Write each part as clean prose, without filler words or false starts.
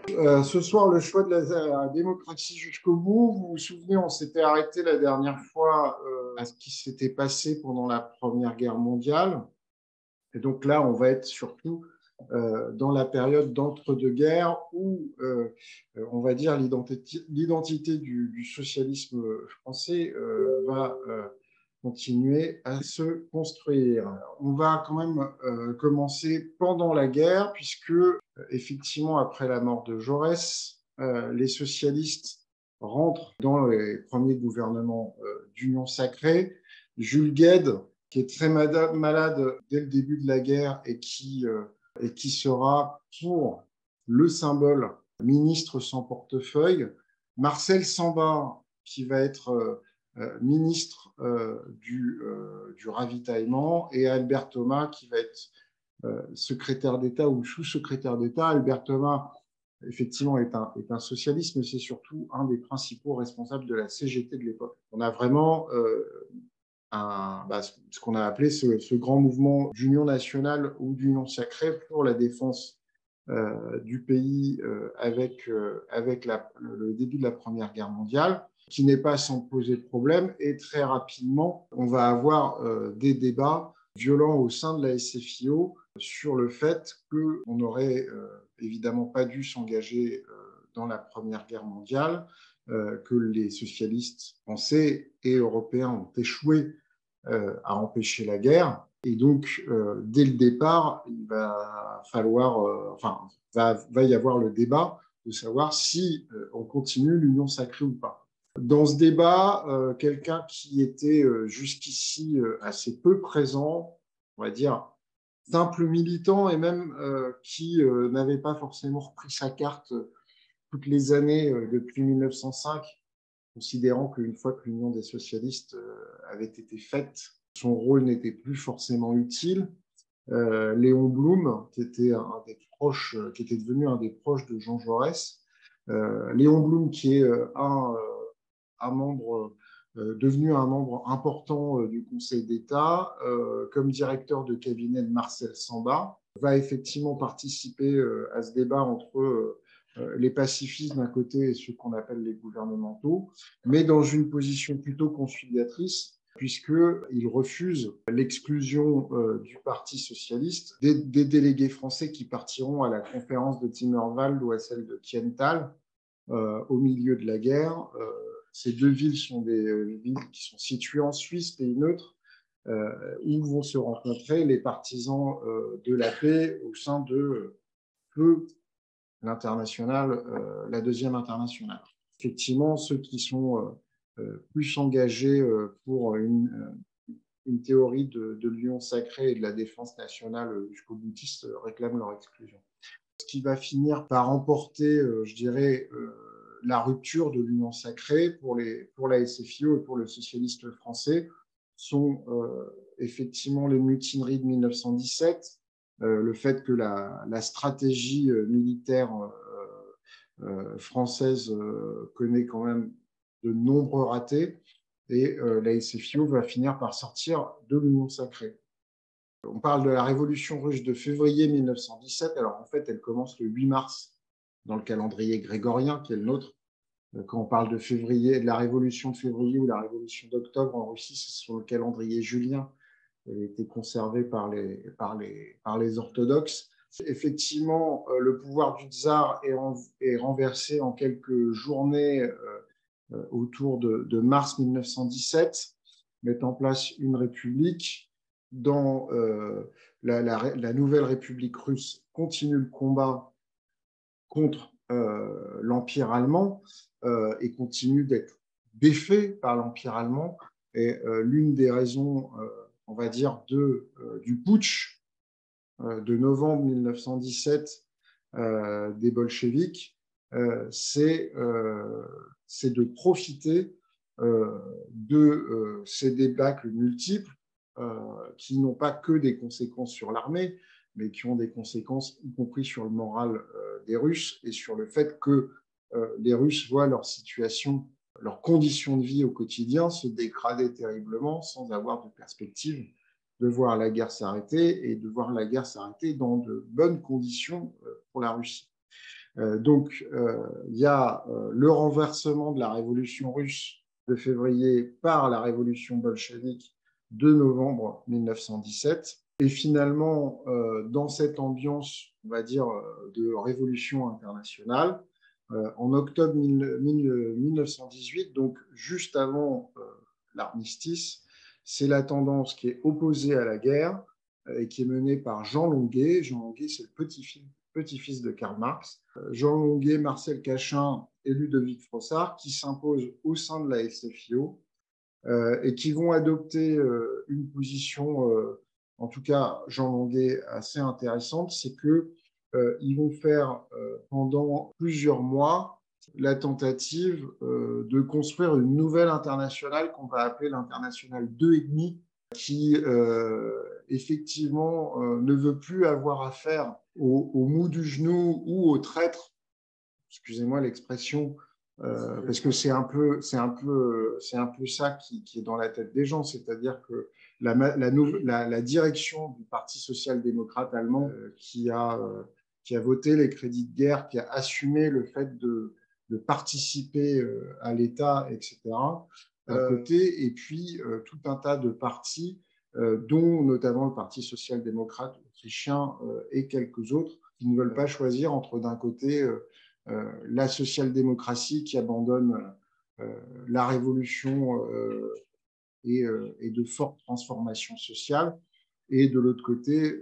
Ce soir, le choix de la démocratie jusqu'au bout. Vous vous souvenez, on s'était arrêté la dernière fois à ce qui s'était passé pendant la Première Guerre mondiale. Et donc là, on va être surtout dans la période d'entre-deux-guerres où, on va dire, l'identité du socialisme français va continuer à se construire. On va quand même commencer pendant la guerre, puisque effectivement, après la mort de Jaurès, les socialistes rentrent dans les premiers gouvernements d'Union sacrée. Jules Guesde, qui est très malade dès le début de la guerre et qui sera pour le symbole ministre sans portefeuille. Marcel Samba, qui va être ministre du ravitaillement, et Albert Thomas, qui va être secrétaire d'État ou sous-secrétaire d'État. Albert Thomas, effectivement, est un socialiste, mais c'est surtout un des principaux responsables de la CGT de l'époque. On a vraiment ce qu'on a appelé ce grand mouvement d'union nationale ou d'union sacrée pour la défense du pays avec le début de la Première Guerre mondiale, qui n'est pas sans poser de problème. Et très rapidement, on va avoir des débats violents au sein de la SFIO sur le fait qu'on n'aurait évidemment pas dû s'engager dans la Première Guerre mondiale, que les socialistes français et européens ont échoué à empêcher la guerre. Et donc, dès le départ, il va falloir, va y avoir le débat de savoir si on continue l'union sacrée ou pas. Dans ce débat, quelqu'un qui était jusqu'ici assez peu présent, on va dire simple militant, et même qui n'avait pas forcément repris sa carte toutes les années depuis 1905, considérant qu'une fois que l'Union des socialistes avait été faite, son rôle n'était plus forcément utile. Léon Blum, qui était devenu un des proches de Jean Jaurès. Léon Blum, qui est un membre devenu un membre important du Conseil d'État, comme directeur de cabinet de Marcel Samba, va effectivement participer à ce débat entre les pacifistes d'un côté et ceux qu'on appelle les gouvernementaux, mais dans une position plutôt conciliatrice, puisqu'il refuse l'exclusion du Parti socialiste des délégués français qui partiront à la conférence de Timmerwald ou à celle de Kiental au milieu de la guerre. Ces deux villes sont des villes qui sont situées en Suisse, pays neutre, où vont se rencontrer les partisans de la paix au sein de l'internationale, la deuxième internationale. Effectivement, ceux qui sont plus engagés pour une théorie de l'union sacrée et de la défense nationale jusqu'au boutiste réclament leur exclusion. Ce qui va finir par emporter, je dirais, la rupture de l'union sacrée pour la SFIO et pour le socialiste français sont effectivement les mutineries de 1917, le fait que la stratégie militaire française connaît quand même de nombreux ratés, et la SFIO va finir par sortir de l'union sacrée. On parle de la révolution russe de février 1917. Alors en fait, elle commence le 8 mars dans le calendrier grégorien, qui est le nôtre. Quand on parle de février, de la révolution de février ou la révolution d'octobre en Russie, c'est sur le calendrier julien. Elle a été conservée par les orthodoxes. Effectivement, le pouvoir du tsar est renversé en quelques journées autour de mars 1917, met en place une république. Dans la nouvelle République russe continue le combat contre l'Empire allemand et continue d'être défait par l'Empire allemand. Et l'une des raisons, on va dire, du putsch de novembre 1917 des bolcheviks, c'est de profiter de ces débâcles multiples qui n'ont pas que des conséquences sur l'armée, mais qui ont des conséquences y compris sur le moral des Russes et sur le fait que les Russes voient leur situation, leurs conditions de vie au quotidien se dégrader terriblement sans avoir de perspective de voir la guerre s'arrêter et de voir la guerre s'arrêter dans de bonnes conditions pour la Russie. Il y a le renversement de la révolution russe de février par la révolution bolchevique de novembre 1917. Et finalement, dans cette ambiance, on va dire, de révolution internationale, en octobre 1918, donc juste avant l'armistice, c'est la tendance qui est opposée à la guerre et qui est menée par Jean Longuet. Jean Longuet, c'est le petit-fils de Karl Marx. Jean Longuet, Marcel Cachin et Ludovic Frossard qui s'imposent au sein de la SFIO et qui vont adopter une position, en tout cas Jean Longuet, assez intéressante, c'est qu'ils vont faire pendant plusieurs mois la tentative de construire une nouvelle internationale qu'on va appeler l'internationale 2,5, qui effectivement ne veut plus avoir affaire au mou du genou ou au traître, excusez-moi l'expression, parce que c'est un peu ça qui est dans la tête des gens, c'est-à-dire que la direction du Parti social-démocrate allemand qui a voté les crédits de guerre, qui a assumé le fait de participer à l'État, etc., d'un côté, et puis tout un tas de partis, dont notamment le Parti social-démocrate autrichien et quelques autres, qui ne veulent pas choisir entre d'un côté la social-démocratie qui abandonne la révolution et de fortes transformations sociales, et de l'autre côté,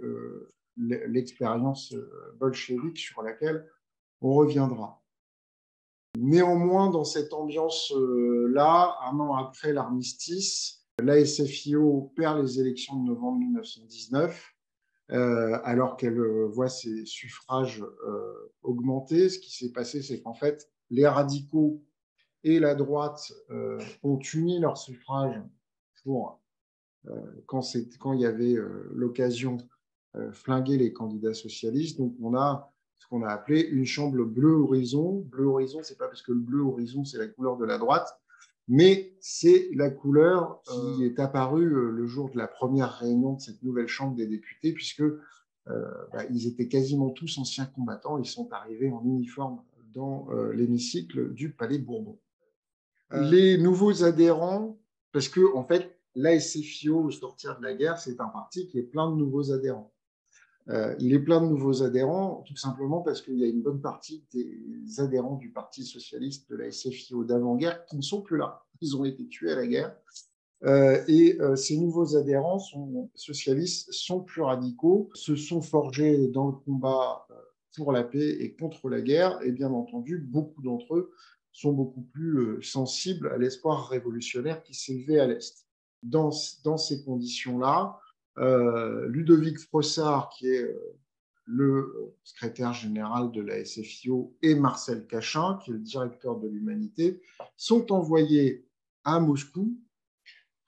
l'expérience bolchevique sur laquelle on reviendra. Néanmoins, dans cette ambiance-là, un an après l'armistice, la SFIO perd les élections de novembre 1919, alors qu'elle voit ses suffrages augmenter. Ce qui s'est passé, c'est qu'en fait, les radicaux et la droite ont uni leurs suffrages pour, quand il y avait l'occasion, flinguer les candidats socialistes. Donc, on a ce qu'on a appelé une chambre bleu horizon. Bleu horizon, c'est pas parce que le bleu horizon, c'est la couleur de la droite, mais c'est la couleur qui est apparue le jour de la première réunion de cette nouvelle chambre des députés, puisque ils étaient quasiment tous anciens combattants. Ils sont arrivés en uniforme dans l'hémicycle du Palais Bourbon. Les nouveaux adhérents, parce que en fait, la SFIO, au sortir de la guerre, c'est un parti qui est plein de nouveaux adhérents. Il est plein de nouveaux adhérents, tout simplement parce qu'il y a une bonne partie des adhérents du Parti socialiste de la SFIO d'avant-guerre qui ne sont plus là. Ils ont été tués à la guerre. Ces nouveaux adhérents socialistes sont plus radicaux, se sont forgés dans le combat pour la paix et contre la guerre, et bien entendu, beaucoup d'entre eux sont beaucoup plus sensibles à l'espoir révolutionnaire qui s'élevait à l'Est. Dans ces conditions-là, Ludovic Frossard, qui est le secrétaire général de la SFIO, et Marcel Cachin, qui est le directeur de l'Humanité, sont envoyés à Moscou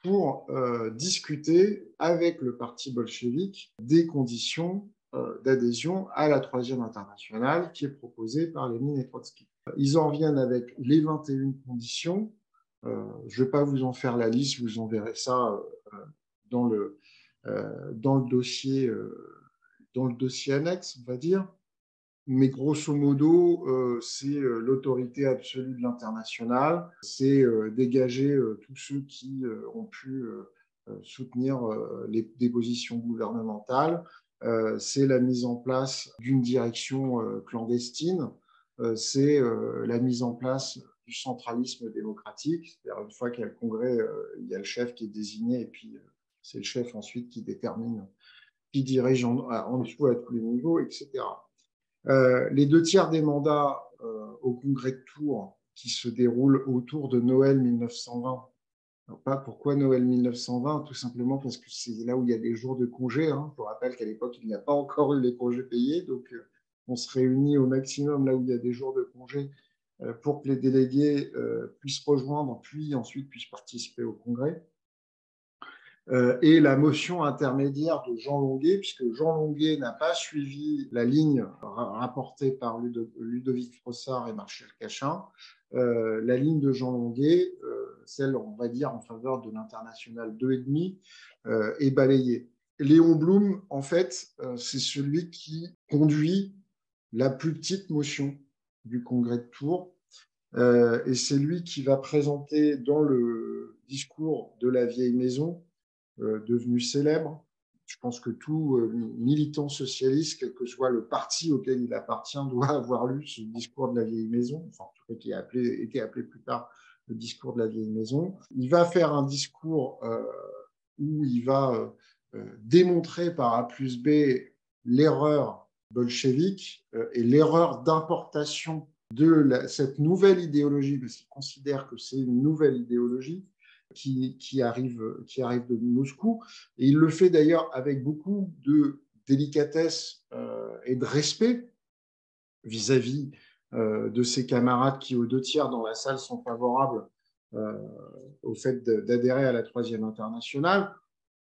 pour discuter avec le parti bolchevique des conditions d'adhésion à la Troisième Internationale qui est proposée par Lénine et Trotsky. Ils en reviennent avec les 21 conditions. Je ne vais pas vous en faire la liste, vous en verrez ça dans le dossier annexe, on va dire. Mais grosso modo, c'est l'autorité absolue de l'international, c'est dégager tous ceux qui ont pu soutenir des positions gouvernementales, c'est la mise en place d'une direction clandestine, c'est la mise en place du centralisme démocratique, c'est-à-dire une fois qu'il y a le congrès, il y a le chef qui est désigné et puis c'est le chef ensuite qui détermine qui dirige en dessous à tous les niveaux, etc. Les 2/3 des mandats au congrès de Tours qui se déroulent autour de Noël 1920. Alors, pourquoi Noël 1920? Tout simplement parce que c'est là où il y a des jours de congé. Hein. Je vous rappelle qu'à l'époque, il n'y a pas encore eu les congés payés. Donc, on se réunit au maximum là où il y a des jours de congé pour que les délégués puissent rejoindre, puis ensuite puissent participer au congrès. Et la motion intermédiaire de Jean Longuet, puisque Jean Longuet n'a pas suivi la ligne rapportée par Ludovic Frossard et Marcel Cachin, la ligne de Jean Longuet, celle, on va dire, en faveur de l'international 2,5, est balayée. Léon Blum, en fait, c'est celui qui conduit la plus petite motion du congrès de Tours. Et c'est lui qui va présenter dans le discours de la vieille maison, devenu célèbre. Je pense que tout militant socialiste, quel que soit le parti auquel il appartient, doit avoir lu ce discours de la vieille maison, enfin, en tout cas qui a été appelé plus tard le discours de la vieille maison. Il va faire un discours où il va démontrer par A plus B l'erreur bolchevique et l'erreur d'importation de cette nouvelle idéologie, parce qu'il considère que c'est une nouvelle idéologie qui arrive de Moscou. Et il le fait d'ailleurs avec beaucoup de délicatesse et de respect vis-à-vis de ses camarades qui, aux 2/3 dans la salle, sont favorables au fait d'adhérer à la Troisième Internationale.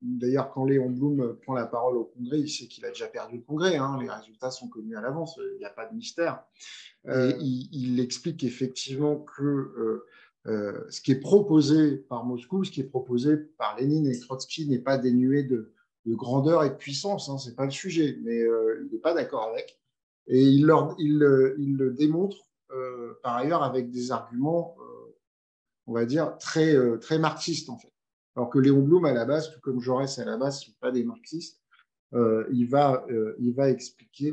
D'ailleurs, quand Léon Blum prend la parole au Congrès, il sait qu'il a déjà perdu le Congrès. Les résultats sont connus à l'avance, il n'y a pas de mystère. Et il explique effectivement que ce qui est proposé par Moscou, ce qui est proposé par Lénine et Trotsky n'est pas dénué de grandeur et de puissance, ce n'est pas le sujet, mais il n'est pas d'accord avec. Et il le démontre par ailleurs avec des arguments, on va dire, très marxistes en fait. Alors que Léon Blum, à la base, tout comme Jaurès à la base, ne sont pas des marxistes. Il va expliquer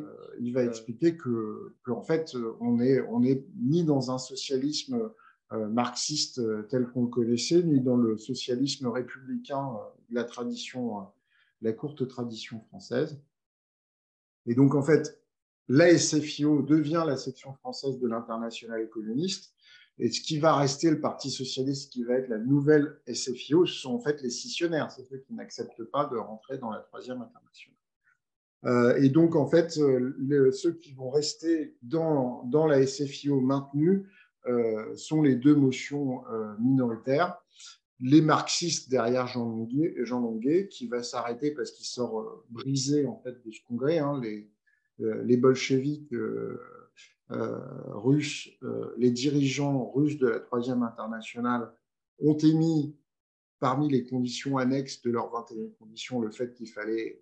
que en fait, on est ni dans un socialisme marxiste tel qu'on le connaissait, ni dans le socialisme républicain de la courte tradition française. Et donc, en fait, l'ASFIO devient la section française de l'Internationale communiste. Et ce qui va rester le Parti socialiste, qui va être la nouvelle SFIO, ce sont en fait les scissionnaires, c'est ceux qui n'acceptent pas de rentrer dans la Troisième Internationale. Et donc, en fait, ceux qui vont rester dans la SFIO maintenue sont les deux motions minoritaires. Les marxistes derrière Jean Longuet, qui va s'arrêter parce qu'il sort brisé en fait de ce congrès. Les bolcheviks russes, les dirigeants russes de la Troisième Internationale ont émis parmi les conditions annexes de leurs 21 conditions le fait qu'il fallait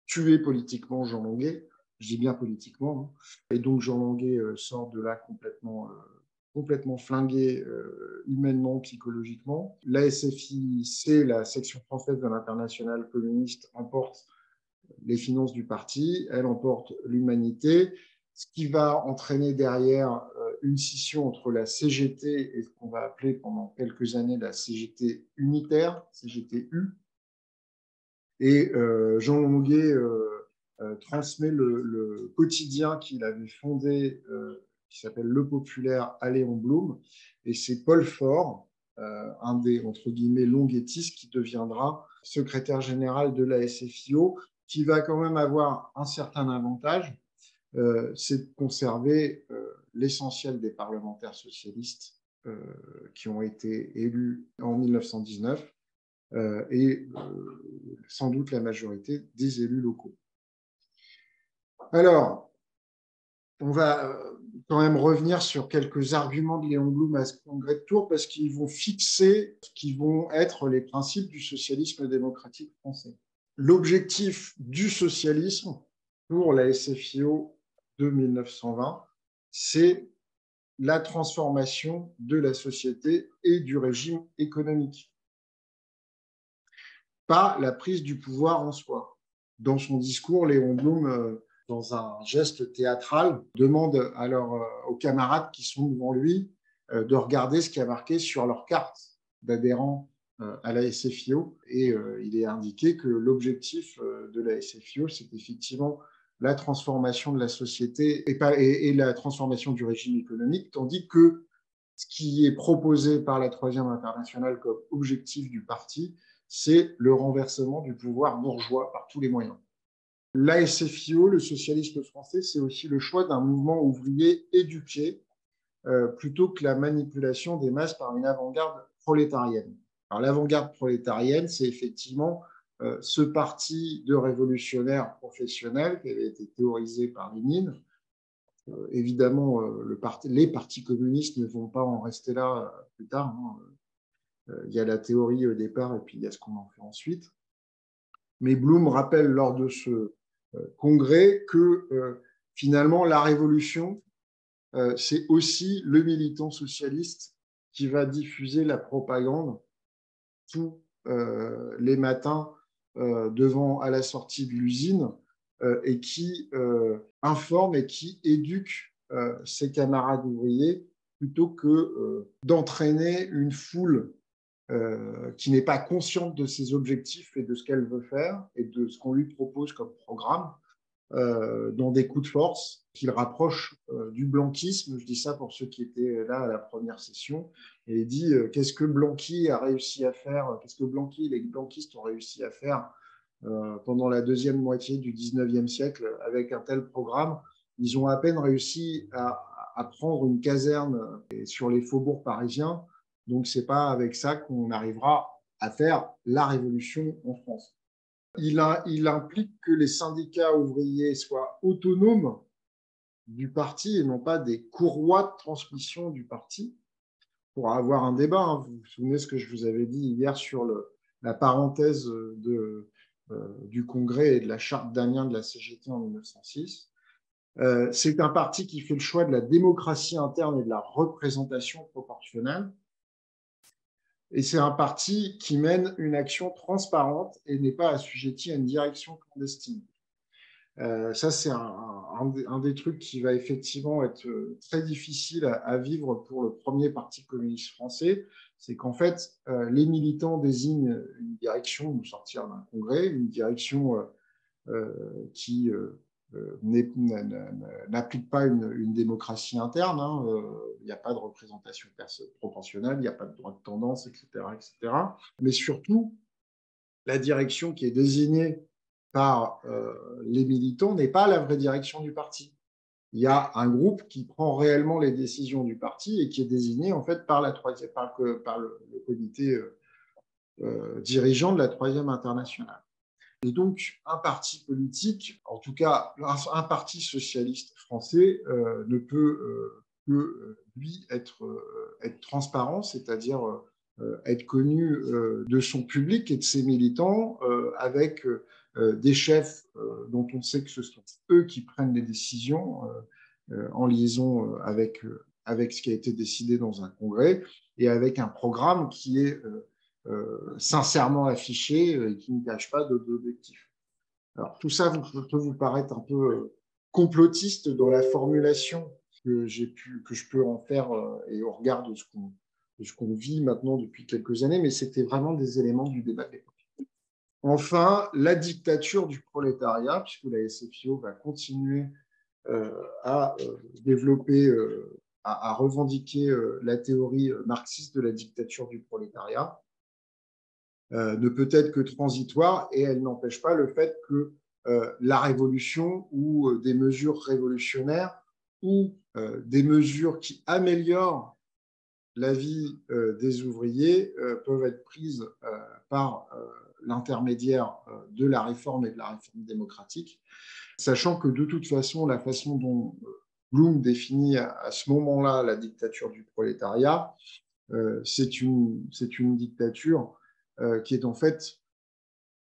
tuer politiquement Jean Longuet. Je dis bien politiquement. Et donc Jean Longuet sort de là complètement flingué humainement, psychologiquement. La SFIC, la section française de l'Internationale communiste, emporte les finances du parti, elle emporte l'humanité, ce qui va entraîner derrière une scission entre la CGT et ce qu'on va appeler pendant quelques années la CGT unitaire, CGT-U. Et Jean Longuet transmet le quotidien qu'il avait fondé, qui s'appelle Le Populaire, à Léon Blum. Et c'est Paul Faure, un des, entre guillemets, longuettistes, qui deviendra secrétaire général de la SFIO, qui va quand même avoir un certain avantage, c'est de conserver l'essentiel des parlementaires socialistes qui ont été élus en 1919 et sans doute la majorité des élus locaux. Alors, on va quand même revenir sur quelques arguments de Léon Blum à ce congrès de Tours parce qu'ils vont fixer ce qui vont être les principes du socialisme démocratique français. L'objectif du socialisme pour la SFIO de 1920, c'est la transformation de la société et du régime économique, pas la prise du pouvoir en soi. Dans son discours, Léon Blum, dans un geste théâtral, demande alors aux camarades qui sont devant lui de regarder ce qui a marqué sur leur carte d'adhérent à la SFIO. Et il est indiqué que l'objectif de la SFIO, c'est effectivement la transformation de la société et la transformation du régime économique, tandis que ce qui est proposé par la Troisième Internationale comme objectif du parti, c'est le renversement du pouvoir bourgeois par tous les moyens. La SFIO, le socialisme français, c'est aussi le choix d'un mouvement ouvrier éduqué plutôt que la manipulation des masses par une avant-garde prolétarienne. Alors, l'avant-garde prolétarienne, c'est effectivement ce parti de révolutionnaires professionnels qui avait été théorisé par Lénine. Évidemment, les partis communistes ne vont pas en rester là plus tard. Il y a la théorie au départ et puis il y a ce qu'on en fait ensuite. Mais Blum rappelle lors de ce congrès que finalement la révolution, c'est aussi le militant socialiste qui va diffuser la propagande tous les matins à la sortie de l'usine et qui informe et qui éduque ses camarades ouvriers plutôt que d'entraîner une foule qui n'est pas consciente de ses objectifs et de ce qu'elle veut faire et de ce qu'on lui propose comme programme dans des coups de force qu'il rapproche du blanquisme. Je dis ça pour ceux qui étaient là à la première session. Et il dit qu'est-ce que Blanqui a réussi à faire, qu'est-ce que Blanqui, les blanquistes ont réussi à faire pendant la deuxième moitié du 19e siècle avec un tel programme. Ils ont à peine réussi à prendre une caserne sur les faubourgs parisiens. Donc, ce n'est pas avec ça qu'on arrivera à faire la révolution en France. Il implique que les syndicats ouvriers soient autonomes du parti et non pas des courroies de transmission du parti. Pour avoir un débat, hein, vous vous souvenez ce que je vous avais dit hier sur la parenthèse du Congrès et de la charte d'Amiens de la CGT en 1906. C'est un parti qui fait le choix de la démocratie interne et de la représentation proportionnelle. Et c'est un parti qui mène une action transparente et n'est pas assujetti à une direction clandestine. Ça, c'est un des trucs qui va effectivement être très difficile à vivre pour le premier parti communiste français. C'est qu'en fait, les militants désignent une direction au sortir d'un congrès, une direction qui n'applique pas une démocratie interne. Hein. Il n'y a pas de représentation proportionnelle, il n'y a pas de droit de tendance, etc., etc. Mais surtout, la direction qui est désignée par les militants n'est pas la vraie direction du parti. Il y a un groupe qui prend réellement les décisions du parti et qui est désigné en fait par le comité dirigeant de la Troisième Internationale. Et donc, un parti politique, en tout cas un parti socialiste français, ne peut que, lui, être transparent, c'est-à-dire être connu de son public et de ses militants, avec des chefs dont on sait que ce sont eux qui prennent les décisions en liaison avec ce qui a été décidé dans un congrès, et avec un programme qui est sincèrement affiché et qui ne cache pas d'objectifs. Alors, tout ça peut vous paraître un peu complotiste dans la formulation que je peux en faire et au regard de ce qu'on vit maintenant depuis quelques années, mais c'était vraiment des éléments du débat de l'époque. Enfin, la dictature du prolétariat, puisque la SFIO va continuer à développer, à revendiquer la théorie marxiste de la dictature du prolétariat, ne peut être que transitoire, et elle n'empêche pas le fait que la révolution ou des mesures révolutionnaires ou des mesures qui améliorent la vie des ouvriers peuvent être prises par l'intermédiaire de la réforme et de la réforme démocratique, sachant que de toute façon, la façon dont Blum définit à ce moment-là la dictature du prolétariat, c'est une dictature qui est en fait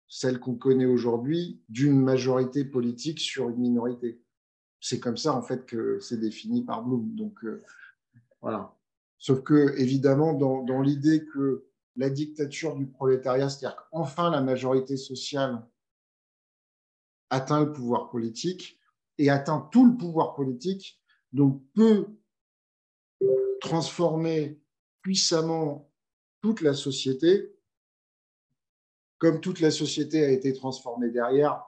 celle qu'on connaît aujourd'hui d'une majorité politique sur une minorité. C'est comme ça en fait que c'est défini par Blum. Donc voilà. Sauf que évidemment, dans l'idée que la dictature du prolétariat, c'est-à-dire qu'enfin la majorité sociale atteint le pouvoir politique et atteint tout le pouvoir politique, donc peut transformer puissamment toute la société, comme toute la société a été transformée derrière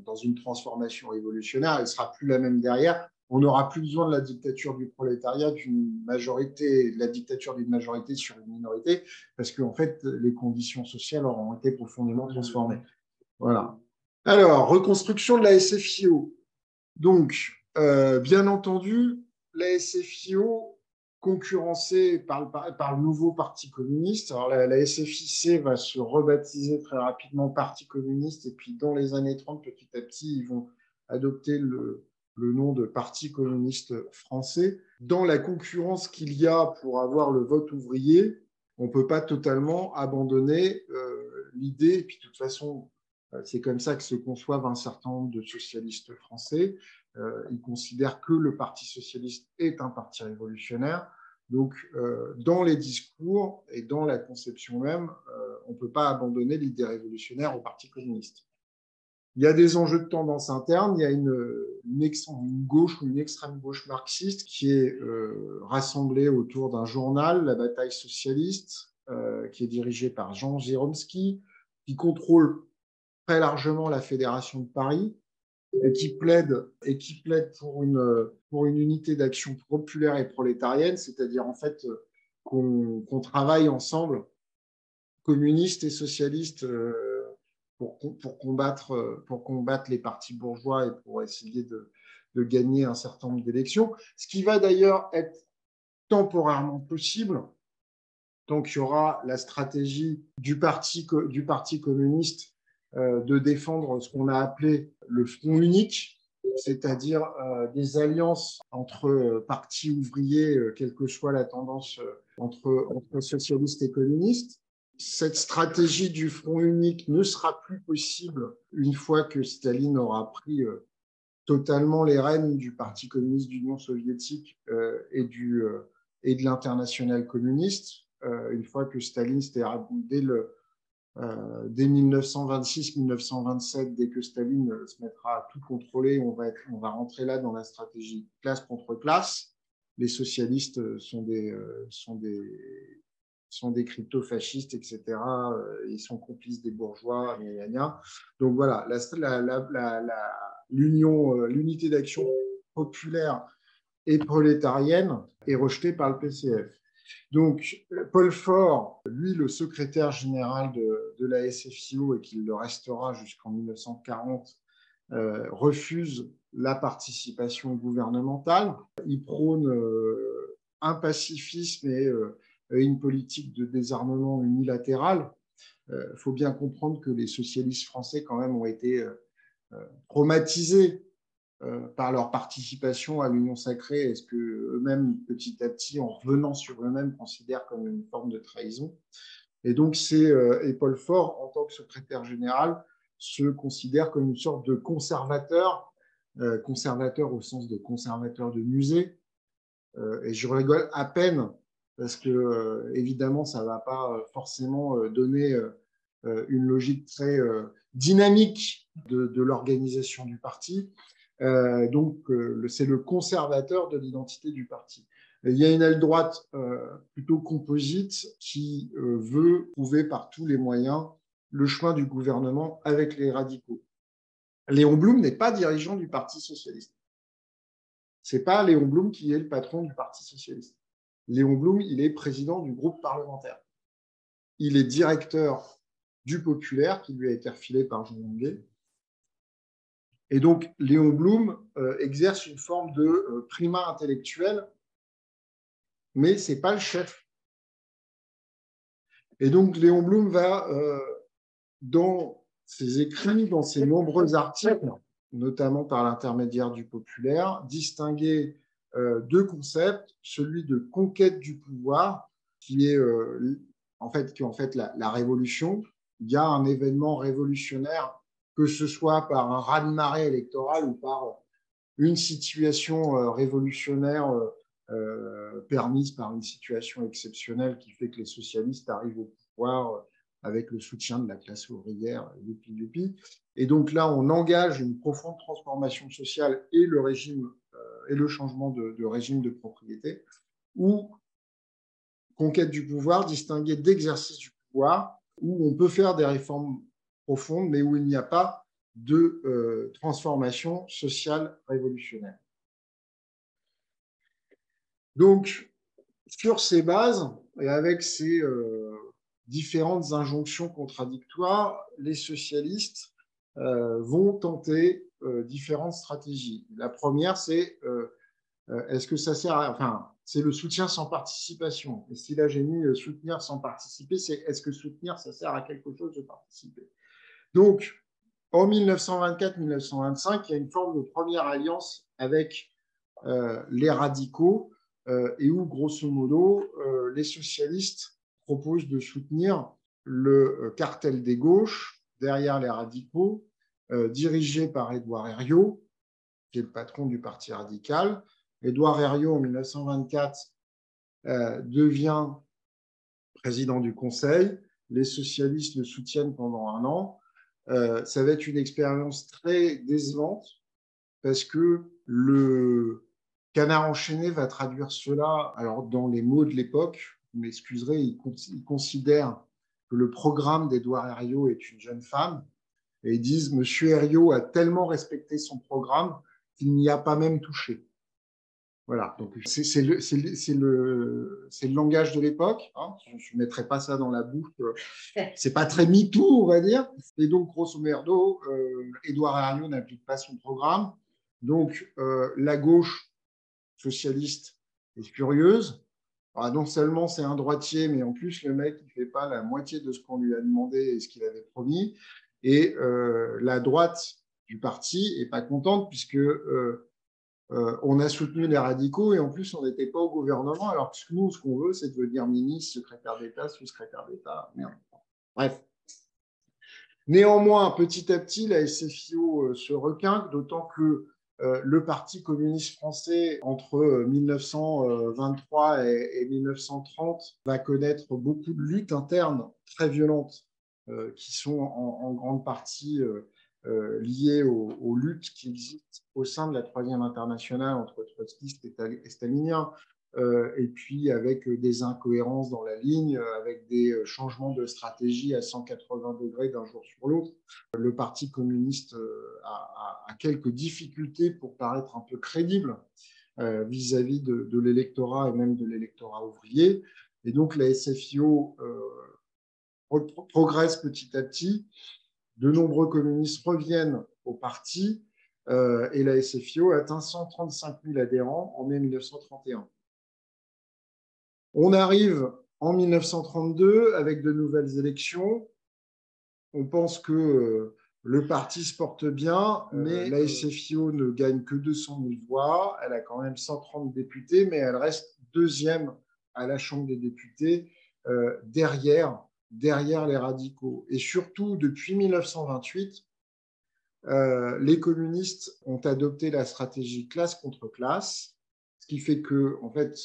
dans une transformation révolutionnaire, elle ne sera plus la même derrière. On n'aura plus besoin de la dictature du prolétariat, d'une majorité, de la dictature d'une majorité sur une minorité, parce qu'en fait, les conditions sociales auront été profondément transformées. Voilà. Alors, reconstruction de la SFIO. Donc, bien entendu, la SFIO concurrencée par le nouveau Parti communiste. Alors, la SFIC va se rebaptiser très rapidement Parti communiste, et puis dans les années 30, petit à petit, ils vont adopter le nom de Parti communiste français. Dans la concurrence qu'il y a pour avoir le vote ouvrier, on ne peut pas totalement abandonner l'idée, et puis de toute façon, c'est comme ça que se conçoivent un certain nombre de socialistes français, il considère que le Parti socialiste est un parti révolutionnaire. Donc, dans les discours et dans la conception même, on ne peut pas abandonner l'idée révolutionnaire au Parti communiste. Il y a des enjeux de tendance interne. Il y a une gauche ou une extrême gauche marxiste qui est rassemblée autour d'un journal, La Bataille socialiste, qui est dirigé par Jean Géromski, qui contrôle très largement la Fédération de Paris et qui plaide pour une unité d'action populaire et prolétarienne, c'est-à-dire en fait qu'on travaille ensemble, communistes et socialistes, pour combattre les partis bourgeois et pour essayer de gagner un certain nombre d'élections. Ce qui va d'ailleurs être temporairement possible. Donc, il y aura la stratégie du parti communiste de défendre ce qu'on a appelé le front unique, c'est-à-dire des alliances entre partis ouvriers, quelle que soit la tendance entre socialistes et communistes. Cette stratégie du front unique ne sera plus possible une fois que Staline aura pris totalement les rênes du Parti communiste d'Union soviétique et de l'Internationale communiste. Une fois que Staline, dès 1926-1927, dès que Staline se mettra à tout contrôler, on va rentrer là dans la stratégie classe contre classe. Les socialistes sont des crypto-fascistes, etc. Ils sont complices des bourgeois, gna, gna, gna. Donc voilà, l'unité d'action populaire et prolétarienne est rejetée par le PCF. Donc, Paul Faure, lui, le secrétaire général de la SFIO et qui le restera jusqu'en 1940, refuse la participation gouvernementale. Il prône un pacifisme et une politique de désarmement unilatéral. Il faut bien comprendre que les socialistes français, quand même, ont été traumatisés par leur participation à l'Union sacrée, est-ce qu'eux-mêmes, petit à petit, en revenant sur eux-mêmes, considèrent comme une forme de trahison. Et donc, et Paul Faure, en tant que secrétaire général, se considère comme une sorte de conservateur, conservateur au sens de conservateur de musée. Et je rigole à peine, parce que, évidemment, ça ne va pas forcément donner une logique très dynamique de l'organisation du parti. Donc, c'est le conservateur de l'identité du parti. Il y a une aile droite plutôt composite qui veut prouver par tous les moyens le chemin du gouvernement avec les radicaux. Léon Blum n'est pas dirigeant du Parti socialiste. Ce n'est pas Léon Blum qui est le patron du Parti socialiste. Léon Blum, il est président du groupe parlementaire. Il est directeur du Populaire, qui lui a été refilé par Jean Longuet. Et donc, Léon Blum exerce une forme de primat intellectuel, mais ce n'est pas le chef. Et donc, Léon Blum va, dans ses écrits, dans ses nombreux articles, notamment par l'intermédiaire du Populaire, distinguer deux concepts, celui de conquête du pouvoir, qui est en fait la révolution. Il y a un événement révolutionnaire, que ce soit par un raz-de-marée électoral ou par une situation révolutionnaire permise par une situation exceptionnelle qui fait que les socialistes arrivent au pouvoir avec le soutien de la classe ouvrière, youpi, youpi. Et donc là, on engage une profonde transformation sociale et le changement de régime de propriété, où conquête du pouvoir, distingué d'exercice du pouvoir, où on peut faire des réformes profondes, mais où il n'y a pas de transformation sociale révolutionnaire. Donc, sur ces bases, et avec ces différentes injonctions contradictoires, les socialistes vont tenter différentes stratégies. La première, c'est est-ce que ça sert à... Enfin, c'est le soutien sans participation. Et si là, j'ai mis soutenir sans participer, c'est est-ce que soutenir, ça sert à quelque chose de participer? Donc, en 1924-1925, il y a une forme de première alliance avec les radicaux et où, grosso modo, les socialistes proposent de soutenir le cartel des gauches derrière les radicaux, dirigé par Édouard Herriot, qui est le patron du Parti radical. Édouard Herriot, en 1924, devient président du Conseil. Les socialistes le soutiennent pendant un an. Ça va être une expérience très décevante parce que le Canard enchaîné va traduire cela, alors dans les mots de l'époque, vous m'excuserez, il considère que le programme d'Édouard Herriot est une jeune femme, et ils disent « Monsieur Herriot a tellement respecté son programme qu'il n'y a pas même touché ». Voilà, donc c'est le langage de l'époque, hein. Je ne mettrai pas ça dans la bouche, c'est pas très MeToo, on va dire. Et donc, grosso merdo, Édouard Herriot n'applique pas son programme. Donc, la gauche socialiste est furieuse. Alors, non seulement c'est un droitier, mais en plus, le mec, il ne fait pas la moitié de ce qu'on lui a demandé et ce qu'il avait promis. Et la droite du parti n'est pas contente puisque on a soutenu les radicaux et en plus, on n'était pas au gouvernement. Alors que nous, ce qu'on veut, c'est devenir ministre, secrétaire d'État, sous-secrétaire d'État. Merde. Bref. Néanmoins, petit à petit, la SFIO se requinque, d'autant que le Parti communiste français, entre 1923 et 1930, va connaître beaucoup de luttes internes très violentes qui sont en grande partie liées aux luttes qui existent au sein de la Troisième Internationale entre trotskistes et staliniens. Et puis avec des incohérences dans la ligne, avec des changements de stratégie à 180 degrés d'un jour sur l'autre. Le Parti communiste a quelques difficultés pour paraître un peu crédible vis-à-vis de l'électorat et même de l'électorat ouvrier. Et donc la SFIO progresse petit à petit. De nombreux communistes reviennent au parti et la SFIO atteint 135 000 adhérents en mai 1931. On arrive en 1932 avec de nouvelles élections. On pense que le parti se porte bien, mais la SFIO ne gagne que 200 000 voix. Elle a quand même 130 députés, mais elle reste deuxième à la Chambre des députés derrière les radicaux. Et surtout, depuis 1928, les communistes ont adopté la stratégie classe contre classe, ce qui fait que, en fait,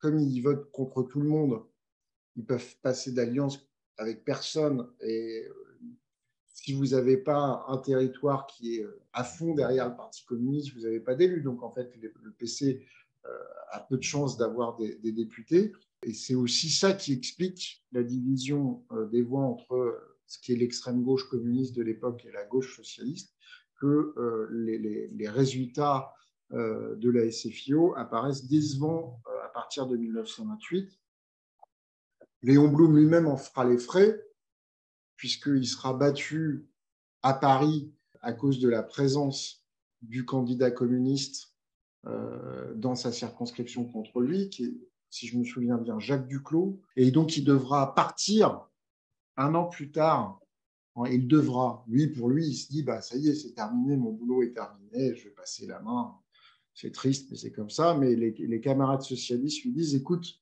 comme ils votent contre tout le monde, ils peuvent passer d'alliance avec personne. Et si vous n'avez pas un territoire qui est à fond derrière le Parti communiste, vous n'avez pas d'élus. Donc, en fait, le PC a peu de chances d'avoir des députés. Et c'est aussi ça qui explique la division des voix entre ce qui est l'extrême gauche communiste de l'époque et la gauche socialiste, que les résultats de la SFIO apparaissent décevants à partir de 1928. Léon Blum lui-même en fera les frais, puisqu'il sera battu à Paris à cause de la présence du candidat communiste dans sa circonscription contre lui, qui est, si je me souviens bien, Jacques Duclos. Et donc, il devra partir un an plus tard. Il devra, pour lui, il se dit, bah, ça y est, c'est terminé, mon boulot est terminé, je vais passer la main. C'est triste, mais c'est comme ça. Mais les camarades socialistes lui disent, écoute,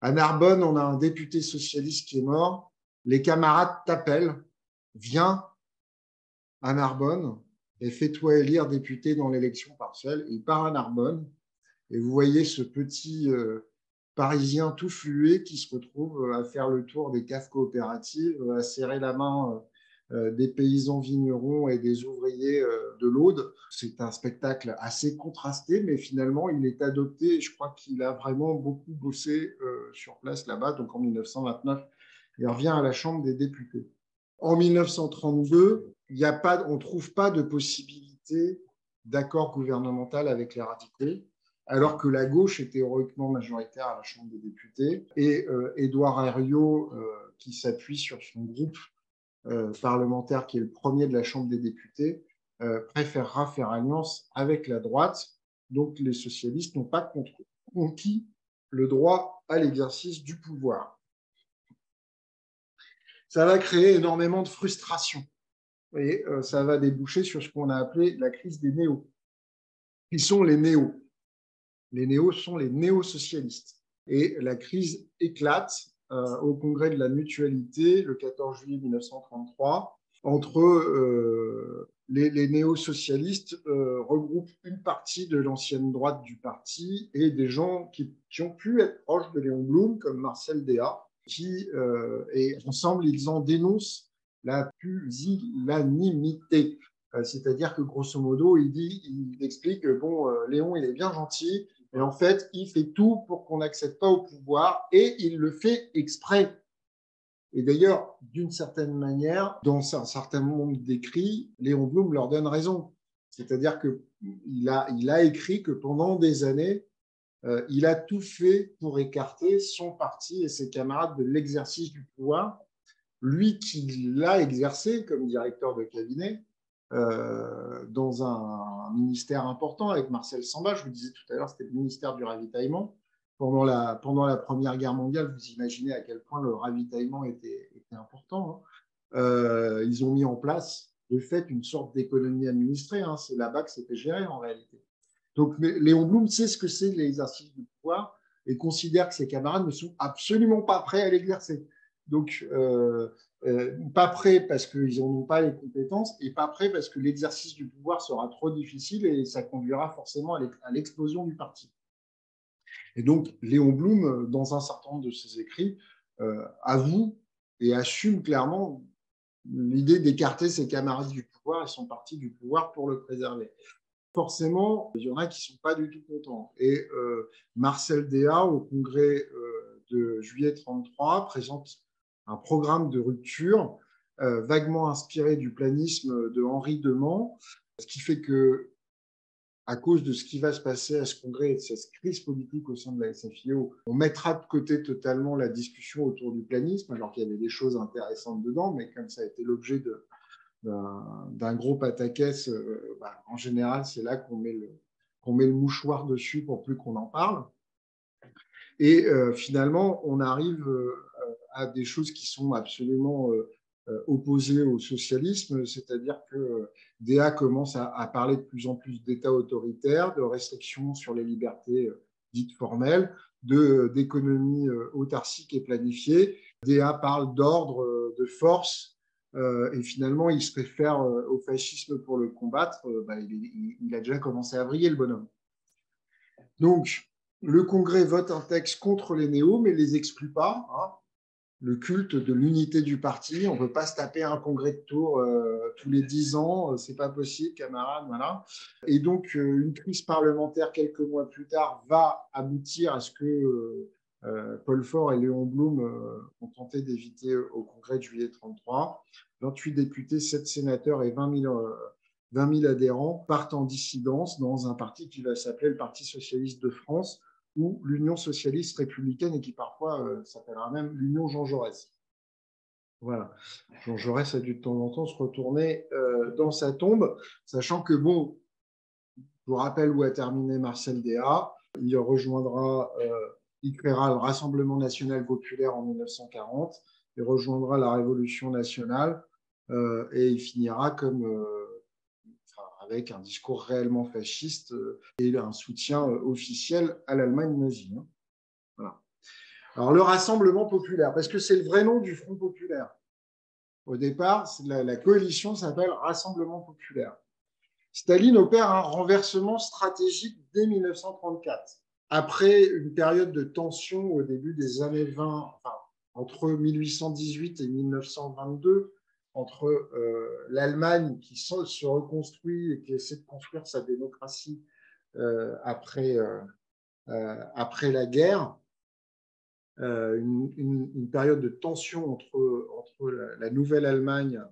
à Narbonne, on a un député socialiste qui est mort. Les camarades t'appellent. Viens à Narbonne et fais-toi élire député dans l'élection partielle. Il part à Narbonne et vous voyez ce petit Parisien tout fluet qui se retrouve à faire le tour des caves coopératives, à serrer la main des paysans vignerons et des ouvriers de l'Aude. C'est un spectacle assez contrasté, mais finalement, il est adopté et je crois qu'il a vraiment beaucoup bossé sur place là-bas. Donc en 1929, il revient à la Chambre des députés. En 1932, on ne trouve pas de possibilité d'accord gouvernemental avec les radicaux, alors que la gauche était héroïquement majoritaire à la Chambre des députés. Et Édouard Herriot, qui s'appuie sur son groupe parlementaire, qui est le premier de la Chambre des députés, préférera faire alliance avec la droite. Donc les socialistes n'ont pas conquis le droit à l'exercice du pouvoir. Ça va créer énormément de frustration et ça va déboucher sur ce qu'on a appelé la crise des néos. Qui sont les néos? Les néos sont les néo-socialistes. Et la crise éclate au congrès de la Mutualité le 14 juillet 1933. entre les néo-socialistes regroupent une partie de l'ancienne droite du parti et des gens qui ont pu être proches de Léon Blum, comme Marcel Déat, et ensemble, ils en dénoncent la pusillanimité. C'est-à-dire que, grosso modo, il explique que, bon, Léon, il est bien gentil, mais en fait, il fait tout pour qu'on n'accède pas au pouvoir et il le fait exprès. Et d'ailleurs, d'une certaine manière, dans un certain nombre d'écrits, Léon Blum leur donne raison. C'est-à-dire qu'il a écrit que pendant des années, il a tout fait pour écarter son parti et ses camarades de l'exercice du pouvoir. Lui qui l'a exercé comme directeur de cabinet dans un ministère important avec Marcel Samba, je vous disais tout à l'heure, c'était le ministère du ravitaillement. Pendant la Première Guerre mondiale, vous imaginez à quel point le ravitaillement était important. Ils ont mis en place, de fait, une sorte d'économie administrée. C'est là-bas que c'était géré en réalité. Donc, Léon Blum sait ce que c'est l'exercice du pouvoir et considère que ses camarades ne sont absolument pas prêts à l'exercer. Donc, pas prêts parce qu'ils n'en ont pas les compétences et pas prêts parce que l'exercice du pouvoir sera trop difficile et ça conduira forcément à l'explosion du parti. Et donc, Léon Blum, dans un certain nombre de ses écrits, avoue et assume clairement l'idée d'écarter ses camarades du pouvoir et son parti du pouvoir pour le préserver. Forcément, il y en a qui ne sont pas du tout contents. Et Marcel Déat, au congrès de juillet 1933, présente un programme de rupture vaguement inspiré du planisme de Henri Demand, ce qui fait que, à cause de ce qui va se passer à ce congrès et de cette crise politique au sein de la SFIO, on mettra de côté totalement la discussion autour du planisme, alors qu'il y avait des choses intéressantes dedans, mais comme ça a été l'objet d'un gros pataquès, en général, c'est là qu'on met le mouchoir dessus pour plus qu'on en parle. Et finalement, on arrive à des choses qui sont absolument opposées au socialisme, c'est-à-dire que Déat commence à parler de plus en plus d'État autoritaire, de restrictions sur les libertés dites formelles, d'économie autarcique et planifiée. Déat parle d'ordre, de force, et finalement, il se réfère au fascisme pour le combattre. Il a déjà commencé à vriller, le bonhomme. Donc, le Congrès vote un texte contre les néos, mais ne les exclut pas. Le culte de l'unité du parti, on ne peut pas se taper un congrès de Tours tous les 10 ans, c'est pas possible, camarades, voilà. Et donc, une crise parlementaire quelques mois plus tard va aboutir à ce que Paul Faure et Léon Blum ont tenté d'éviter au congrès de juillet 1933. 28 députés, 7 sénateurs et 20 000 adhérents partent en dissidence dans un parti qui va s'appeler le Parti socialiste de France ou l'Union socialiste républicaine et qui parfois s'appellera même l'Union Jean Jaurès. Voilà. Jean Jaurès a dû de temps en temps se retourner dans sa tombe, sachant que, bon, je vous rappelle où a terminé Marcel Déat. Il créera le Rassemblement national populaire en 1940, il rejoindra la Révolution nationale et il finira avec un discours réellement fasciste et un soutien officiel à l'Allemagne nazie. Voilà. Alors, le Rassemblement populaire, parce que c'est le vrai nom du Front populaire. Au départ, la coalition s'appelle Rassemblement populaire. Staline opère un renversement stratégique dès 1934. Après une période de tension au début des années 20, entre 1818 et 1922, entre l'Allemagne qui se reconstruit et qui essaie de construire sa démocratie après la guerre, une période de tension entre la Nouvelle-Allemagne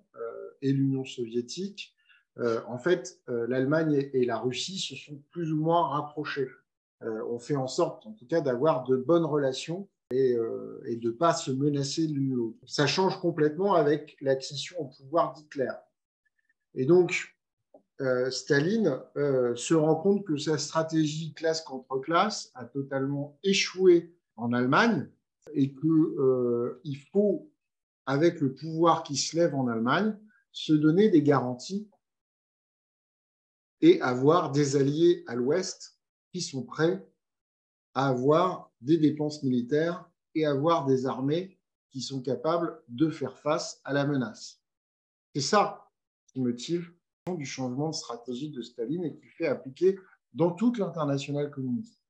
et l'Union soviétique. En fait, l'Allemagne et la Russie se sont plus ou moins rapprochées. On fait en sorte, en tout cas, d'avoir de bonnes relations et de ne pas se menacer l'une l'autre. Ça change complètement avec l'accession au pouvoir d'Hitler. Et donc, Staline se rend compte que sa stratégie classe contre classe a totalement échoué en Allemagne et qu'il faut, avec le pouvoir qui se lève en Allemagne, se donner des garanties et avoir des alliés à l'Ouest qui sont prêts à avoir des dépenses militaires et avoir des armées qui sont capables de faire face à la menace. C'est ça qui motive du changement de stratégie de Staline et qui fait appliquer dans toute l'internationale communiste.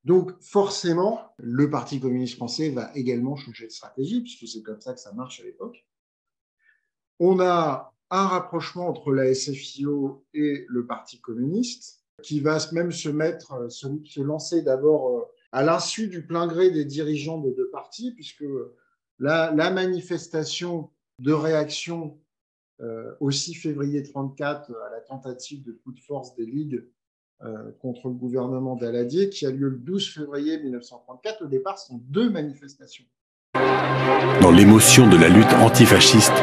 Donc, forcément, le Parti communiste français va également changer de stratégie, puisque c'est comme ça que ça marche à l'époque. On a un rapprochement entre la SFIO et le Parti communiste, qui va même se lancer d'abord à l'insu du plein gré des dirigeants des deux partis, puisque la manifestation de réaction au 6 février 1934 à la tentative de coup de force des Ligues contre le gouvernement Daladier, qui a lieu le 12 février 1934. Au départ, ce sont deux manifestations. Dans l'émotion de la lutte antifasciste,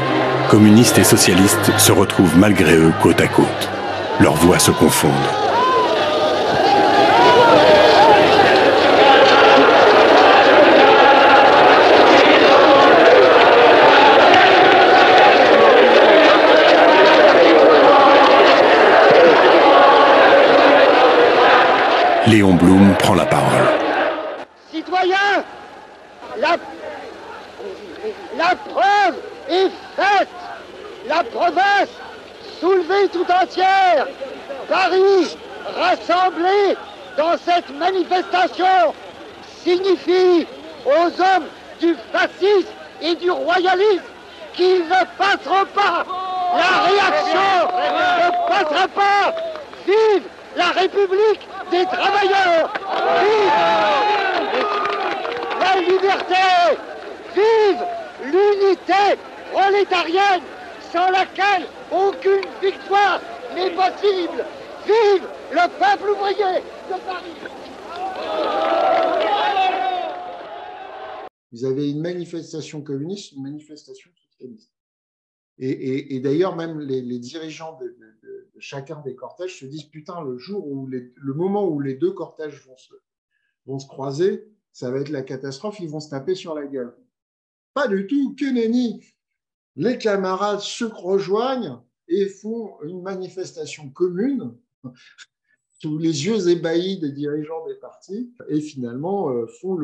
communistes et socialistes se retrouvent malgré eux côte à côte. Leurs voix se confondent. Léon Blum prend la parole. Citoyens, la preuve est faite. La province soulevée tout entière, Paris rassemblé dans cette manifestation signifie aux hommes du fascisme et du royalisme qu'ils ne passeront pas. La réaction ne passera pas. Vive la République des travailleurs! Vive la liberté! Vive l'unité prolétarienne sans laquelle aucune victoire n'est possible! Vive le peuple ouvrier de Paris! Vous avez une manifestation communiste, une manifestation socialiste. Et d'ailleurs, même les dirigeants de chacun des cortèges se disent, putain, le moment où les deux cortèges vont se croiser, ça va être la catastrophe, ils vont se taper sur la gueule. Pas du tout, que nenni. Les camarades se rejoignent et font une manifestation commune sous les yeux ébahis des dirigeants des partis et finalement font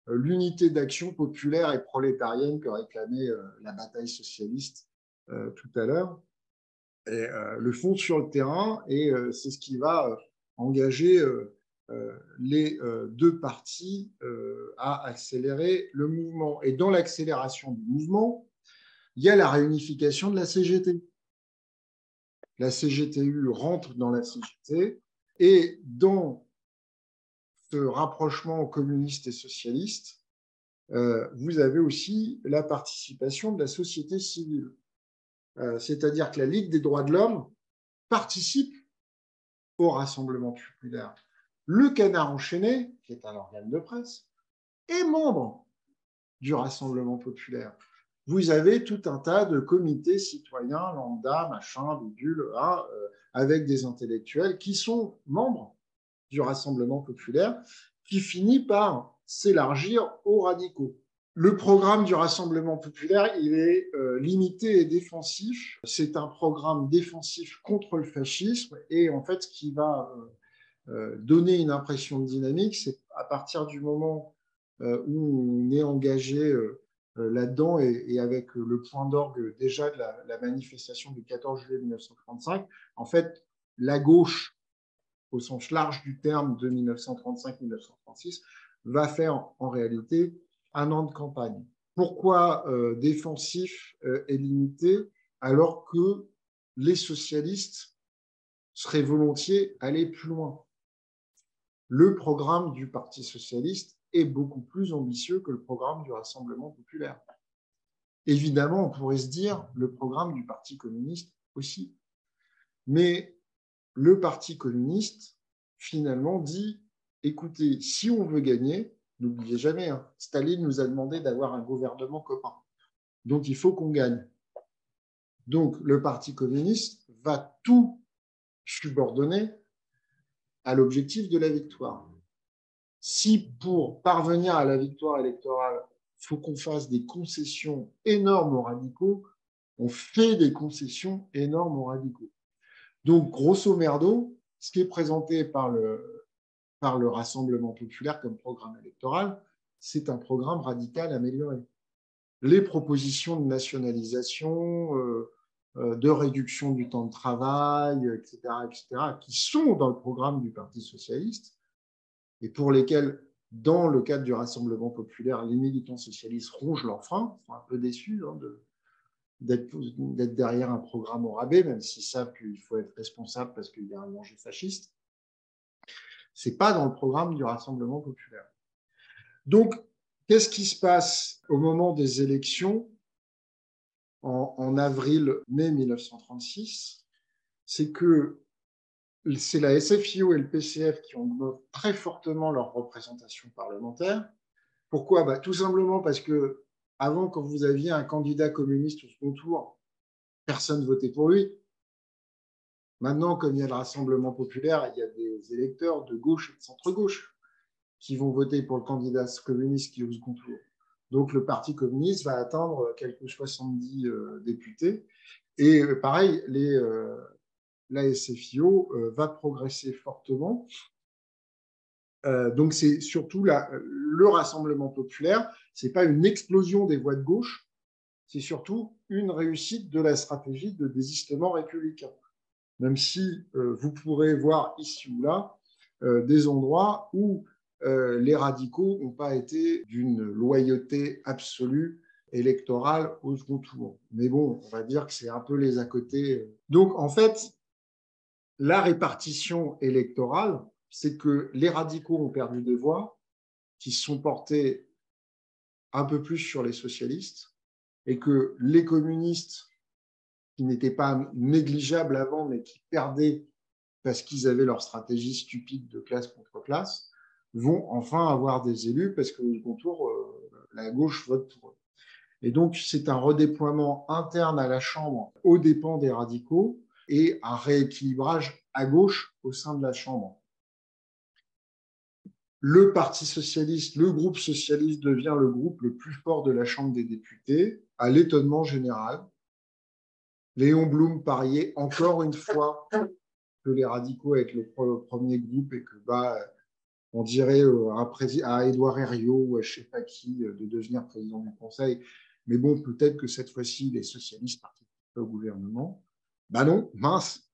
l'unité d'action populaire et prolétarienne que réclamait la bataille socialiste tout à l'heure, et le font sur le terrain, et c'est ce qui va engager les deux partis à accélérer le mouvement. Et dans l'accélération du mouvement, il y a la réunification de la CGT. La CGTU rentre dans la CGT, et dans ce rapprochement communiste et socialiste, vous avez aussi la participation de la société civile. C'est-à-dire que la Ligue des droits de l'homme participe au Rassemblement populaire. Le Canard enchaîné, qui est un organe de presse, est membre du Rassemblement populaire. Vous avez tout un tas de comités citoyens, lambda, machin, bidule, avec des intellectuels qui sont membres du Rassemblement populaire, qui finit par s'élargir aux radicaux. Le programme du Rassemblement populaire, il est limité et défensif. C'est un programme défensif contre le fascisme, et en fait, ce qui va donner une impression de dynamique, c'est à partir du moment où on est engagé là-dedans, et avec le point d'orgue déjà de la manifestation du 14 juillet 1935, en fait, la gauche, au sens large du terme de 1935-1936, va faire en réalité un an de campagne. Pourquoi défensif et limité, alors que les socialistes seraient volontiers allés plus loin? Le programme du Parti socialiste est beaucoup plus ambitieux que le programme du Rassemblement populaire. Évidemment, on pourrait se dire le programme du Parti communiste aussi. Mais le Parti communiste, finalement, dit, écoutez, si on veut gagner, n'oubliez jamais, Staline nous a demandé d'avoir un gouvernement copain. Donc, il faut qu'on gagne. Donc, le Parti communiste va tout subordonner à l'objectif de la victoire. Si pour parvenir à la victoire électorale, il faut qu'on fasse des concessions énormes aux radicaux, on fait des concessions énormes aux radicaux. Donc, grosso merdo, ce qui est présenté par le Rassemblement populaire comme programme électoral, c'est un programme radical amélioré. les propositions de nationalisation, de réduction du temps de travail, etc., qui sont dans le programme du Parti socialiste et pour lesquels, dans le cadre du Rassemblement populaire, les militants socialistes rongent leurs freins, sont un peu déçus d'être derrière un programme au rabais, même s'ils savent qu'il faut être responsable parce qu'il y a un danger fasciste. Ce n'est pas dans le programme du Rassemblement populaire. Donc, qu'est-ce qui se passe au moment des élections en avril-mai 1936? C'est que c'est la SFIO et le PCF qui ont très fortement leur représentation parlementaire. Pourquoi? Tout simplement parce que avant, quand vous aviez un candidat communiste au second tour, personne ne votait pour lui. Maintenant, comme il y a le Rassemblement populaire, il y a des électeurs de gauche et de centre-gauche qui vont voter pour le candidat communiste qui est au second tour. Donc, le Parti communiste va atteindre quelques 70 députés. Et pareil, la SFIO va progresser fortement. Donc, c'est surtout le Rassemblement populaire. Ce n'est pas une explosion des voix de gauche, c'est surtout une réussite de la stratégie de désistement républicain. Même si vous pourrez voir ici ou là des endroits où les radicaux n'ont pas été d'une loyauté absolue électorale au second tour. Mais bon, on va dire que c'est un peu les à côté. Donc, en fait, la répartition électorale, c'est que les radicaux ont perdu des voix qui se sont portées un peu plus sur les socialistes et que les communistes, qui n'étaient pas négligeables avant, mais qui perdaient parce qu'ils avaient leur stratégie stupide de classe contre classe, vont enfin avoir des élus parce qu'au second tour, la gauche vote pour eux. Et donc, c'est un redéploiement interne à la Chambre aux dépens des radicaux et un rééquilibrage à gauche au sein de la Chambre. Le Parti socialiste, le groupe socialiste devient le groupe le plus fort de la Chambre des députés, à l'étonnement général. Léon Blum pariait encore une fois que les radicaux avec le premier groupe et que on dirait à Édouard Herriot ou à je ne sais pas qui de devenir président du Conseil. Mais bon, peut-être que cette fois-ci, les socialistes participent au gouvernement. Non, mince.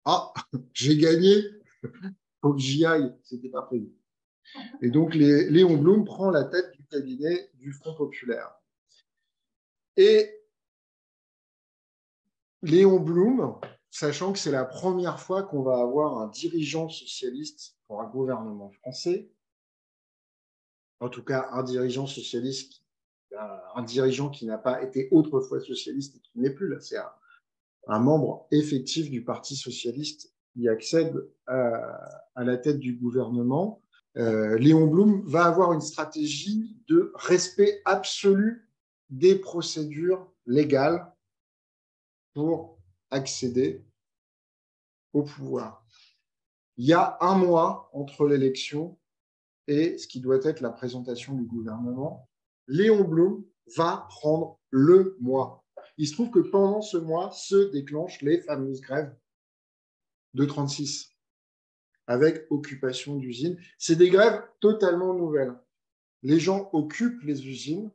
Ah, j'ai gagné. Faut que j'y aille. C'était pas prévu. Et donc, Léon Blum prend la tête du cabinet du Front populaire. Et Léon Blum, sachant que c'est la première fois qu'on va avoir un dirigeant socialiste pour un gouvernement français, en tout cas un dirigeant socialiste, un dirigeant qui n'a pas été autrefois socialiste et qui n'est plus, là c'est un membre effectif du Parti socialiste qui accède à la tête du gouvernement. Léon Blum va avoir une stratégie de respect absolu des procédures légales pour accéder au pouvoir. Il y a un mois entre l'élection et ce qui doit être la présentation du gouvernement. Léon Blum va prendre le mois. Il se trouve que pendant ce mois se déclenchent les fameuses grèves de 1936 avec occupation d'usines. C'est des grèves totalement nouvelles. Les gens occupent les usines,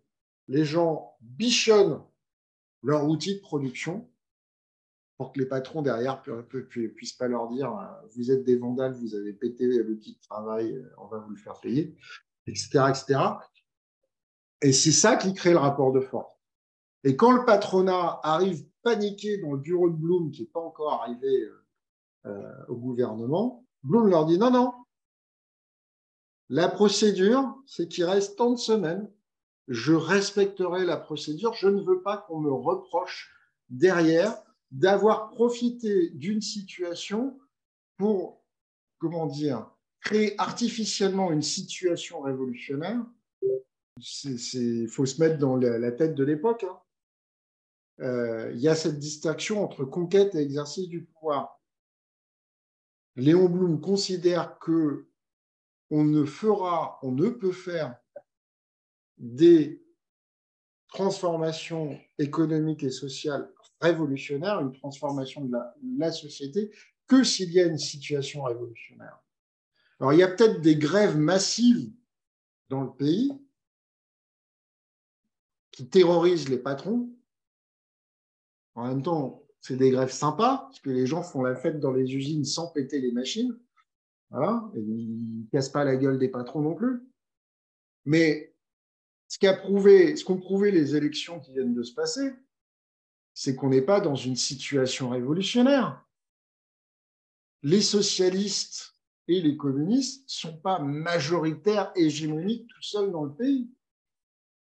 les gens bichonnent leur outil de production pour que les patrons derrière ne puissent pas leur dire « vous êtes des vandales, vous avez pété l'outil de travail, on va vous le faire payer », etc., etc. Et c'est ça qui crée le rapport de force. Et quand le patronat arrive paniqué dans le bureau de Blum, qui n'est pas encore arrivé au gouvernement, Blum leur dit « non, non, la procédure, c'est qu'il reste tant de semaines, je respecterai la procédure, je ne veux pas qu'on me reproche derrière d'avoir profité d'une situation pour, créer artificiellement une situation révolutionnaire. Il faut se mettre dans la tête de l'époque. Il y a cette distinction entre conquête et exercice du pouvoir. Léon Blum considère que on ne peut faire des transformations économiques et sociales révolutionnaires, une transformation de la société, que s'il y a une situation révolutionnaire. Alors, il y a peut-être des grèves massives dans le pays qui terrorisent les patrons. En même temps, c'est des grèves sympas, parce que les gens font la fête dans les usines sans péter les machines. Voilà, et ils ne cassent pas la gueule des patrons non plus. Mais ce qu'ont prouvé les élections qui viennent de se passer, c'est qu'on n'est pas dans une situation révolutionnaire. Les socialistes et les communistes ne sont pas majoritaires, hégémoniques, tout seuls dans le pays.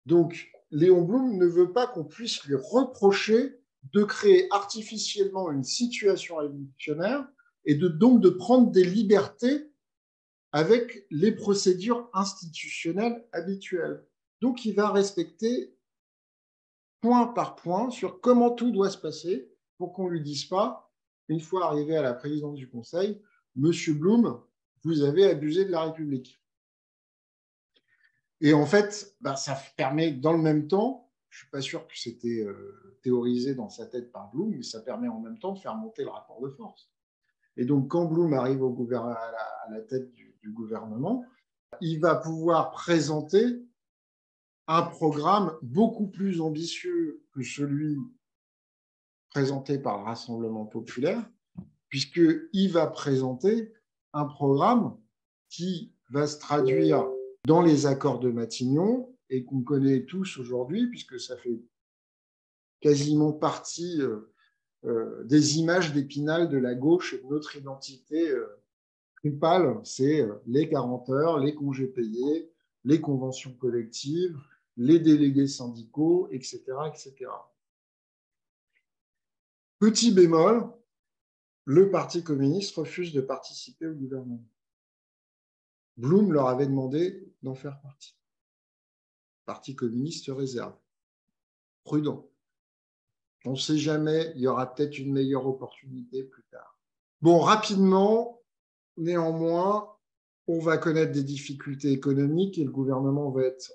Donc, Léon Blum ne veut pas qu'on puisse lui reprocher de créer artificiellement une situation révolutionnaire et donc de prendre des libertés avec les procédures institutionnelles habituelles. Donc, il va respecter point par point sur comment tout doit se passer pour qu'on ne lui dise pas, une fois arrivé à la présidence du Conseil, Monsieur Blum, vous avez abusé de la République. Et en fait, ça permet dans le même temps, je ne suis pas sûr que c'était théorisé dans sa tête par Blum, mais ça permet en même temps de faire monter le rapport de force. Et donc, quand Blum arrive à la tête du gouvernement, il va pouvoir présenter un programme beaucoup plus ambitieux que celui présenté par le Rassemblement populaire, puisqu'il va présenter un programme qui va se traduire dans les accords de Matignon et qu'on connaît tous aujourd'hui, puisque ça fait quasiment partie des images d'Épinal de la gauche et de notre identité tripale, c'est les 40 heures, les congés payés, les conventions collectives, les délégués syndicaux, etc., etc. Petit bémol, le Parti communiste refuse de participer au gouvernement. Blum leur avait demandé d'en faire partie. Le Parti communiste se réserve. Prudent. On ne sait jamais, il y aura peut-être une meilleure opportunité plus tard. Bon, rapidement, néanmoins, on va connaître des difficultés économiques et le gouvernement va être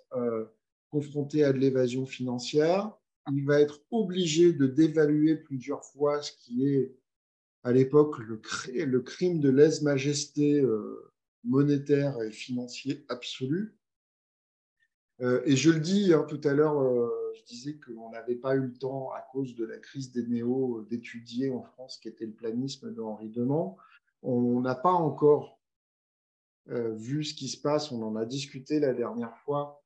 confronté à de l'évasion financière. Il va être obligé de dévaluer plusieurs fois ce qui est, à l'époque, le crime de lèse-majesté monétaire et financier absolu. Et je le dis tout à l'heure, je disais qu'on n'avait pas eu le temps, à cause de la crise des néos, d'étudier en France ce qu'était le planisme de Henri Demant. On n'a pas encore vu ce qui se passe, on en a discuté la dernière fois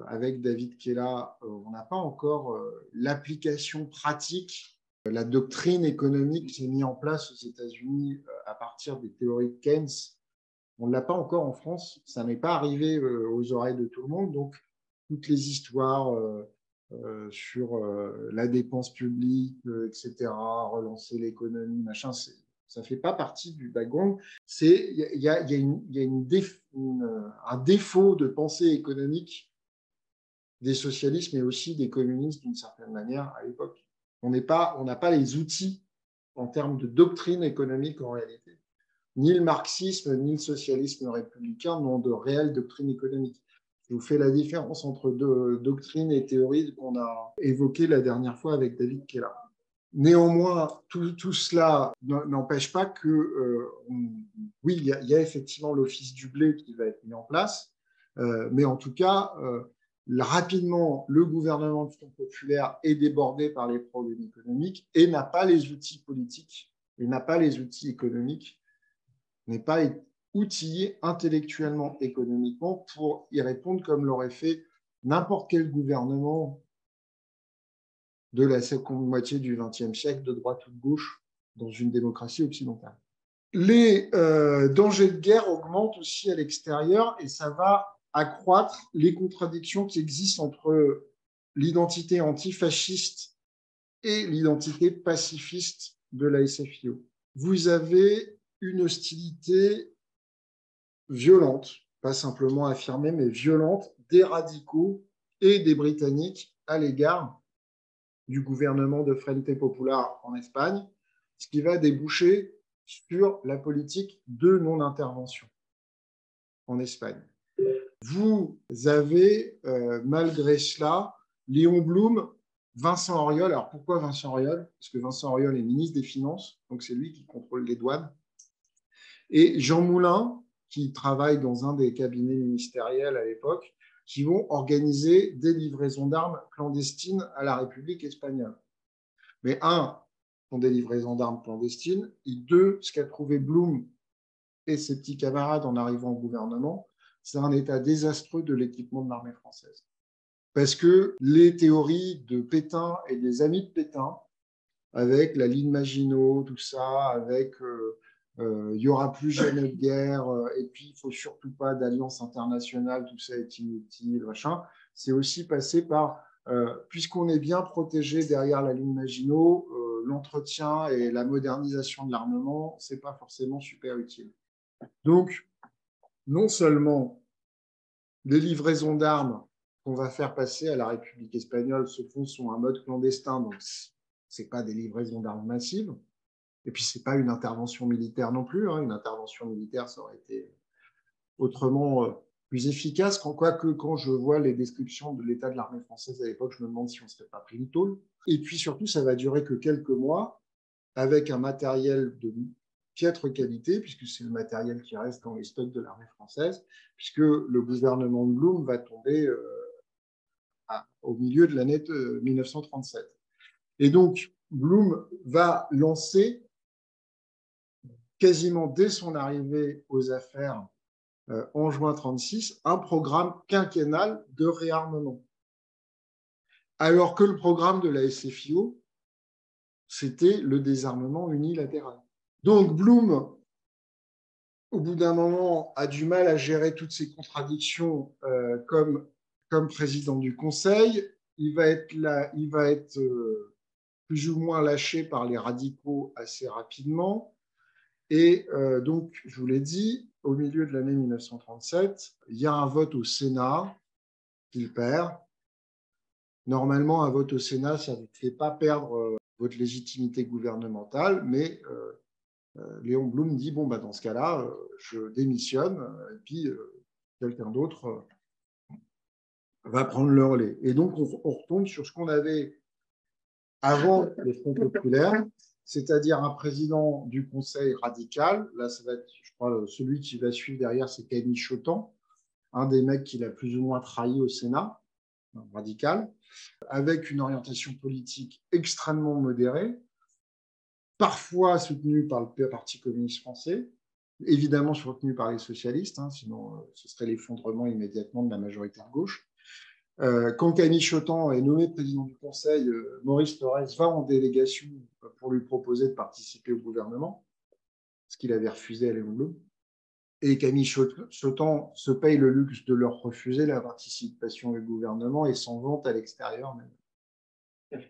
avec David Kella, on n'a pas encore l'application pratique. La doctrine économique s'est mise en place aux États-Unis à partir des théories de Keynes. On ne l'a pas encore en France, ça n'est pas arrivé aux oreilles de tout le monde, donc toutes les histoires sur la dépense publique, etc., relancer l'économie, machin, ça ne fait pas partie du background. Il y a un défaut de pensée économique des socialistes, mais aussi des communistes d'une certaine manière à l'époque. On n'a pas les outils en termes de doctrine économique en réalité. Ni le marxisme, ni le socialisme républicain n'ont de réelle doctrine économique. Je vous fais la différence entre doctrine et théorie qu'on a évoquée la dernière fois avec David Kella. Néanmoins, tout cela n'empêche pas que, oui, il y a effectivement l'office du blé qui va être mis en place, mais en tout cas, rapidement, le gouvernement de Front populaire est débordé par les problèmes économiques et n'a pas les outils politiques, et n'a pas les outils économiques, n'est pas outillé intellectuellement, économiquement pour y répondre comme l'aurait fait n'importe quel gouvernement de la seconde moitié du XXe siècle, de droite ou de gauche, dans une démocratie occidentale. Les dangers de guerre augmentent aussi à l'extérieur et ça va accroître les contradictions qui existent entre l'identité antifasciste et l'identité pacifiste de la SFIO. Vous avez une hostilité violente, pas simplement affirmée, mais violente, des radicaux et des Britanniques à l'égard du gouvernement de Frente Popular en Espagne, ce qui va déboucher sur la politique de non-intervention en Espagne. Vous avez, malgré cela, Léon Blum, Vincent Auriol. Alors pourquoi Vincent Auriol? Parce que Vincent Auriol est ministre des Finances, donc c'est lui qui contrôle les douanes. Et Jean Moulin, qui travaille dans un des cabinets ministériels à l'époque, qui vont organiser des livraisons d'armes clandestines à la République espagnole. Mais un, font des livraisons d'armes clandestines, et deux, ce qu'a trouvé Blum et ses petits camarades en arrivant au gouvernement, c'est un état désastreux de l'équipement de l'armée française. Parce que les théories de Pétain et des amis de Pétain, avec la ligne Maginot, tout ça, avec il n'y aura plus jamais de guerre, et puis il ne faut surtout pas d'alliance internationale, tout ça est inutile, machin, c'est aussi passé par, puisqu'on est bien protégé derrière la ligne Maginot, l'entretien et la modernisation de l'armement, ce n'est pas forcément super utile. Donc, non seulement les livraisons d'armes qu'on va faire passer à la République espagnole se font sur un mode clandestin, donc ce n'est pas des livraisons d'armes massives, et puis ce n'est pas une intervention militaire non plus. Une intervention militaire, ça aurait été autrement plus efficace. Quoique, quand je vois les descriptions de l'état de l'armée française à l'époque, je me demande si on ne serait pas pris une tôle. Et puis surtout, ça va durer que quelques mois, avec un matériel de piètre qualité, puisque c'est le matériel qui reste dans les stocks de l'armée française, puisque le gouvernement de Blum va tomber au milieu de l'année 1937. Et donc, Blum va lancer, quasiment dès son arrivée aux affaires en juin 1936, un programme quinquennal de réarmement. Alors que le programme de la SFIO, c'était le désarmement unilatéral. Donc, Blum, au bout d'un moment, a du mal à gérer toutes ces contradictions comme président du Conseil. Il va être plus ou moins lâché par les radicaux assez rapidement. Et donc, je vous l'ai dit, au milieu de l'année 1937, il y a un vote au Sénat qu'il perd. Normalement, un vote au Sénat, ça ne fait pas perdre votre légitimité gouvernementale, mais Léon Blum dit, bon, dans ce cas-là, je démissionne, et puis quelqu'un d'autre va prendre le relais. Et donc, on retombe sur ce qu'on avait avant le Front populaire, c'est-à-dire un président du Conseil radical. Là, ça va être, je crois, celui qui va suivre derrière, c'est Camille Chotan, un des mecs qu'il a plus ou moins trahi au Sénat, radical, avec une orientation politique extrêmement modérée, parfois soutenue par le Parti communiste français, évidemment soutenue par les socialistes, sinon ce serait l'effondrement immédiatement de la majorité de gauche. Quand Camille Chotan est nommé président du Conseil, Maurice Thorez va en délégation pour lui proposer de participer au gouvernement, ce qu'il avait refusé à Léon Blum. Et Camille Chotan se paye le luxe de leur refuser la participation au gouvernement et s'en vante à l'extérieur même.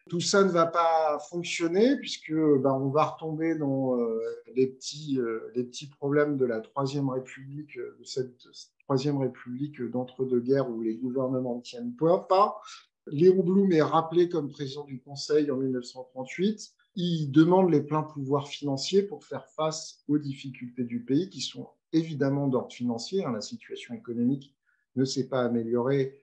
Tout ça ne va pas fonctionner puisque on va retomber dans les petits problèmes de la Troisième République, de cette Troisième République d'entre-deux-guerres où les gouvernements ne tiennent pas. Léon Blum est rappelé comme président du Conseil en 1938. Il demande les pleins pouvoirs financiers pour faire face aux difficultés du pays qui sont évidemment d'ordre financier. La situation économique ne s'est pas améliorée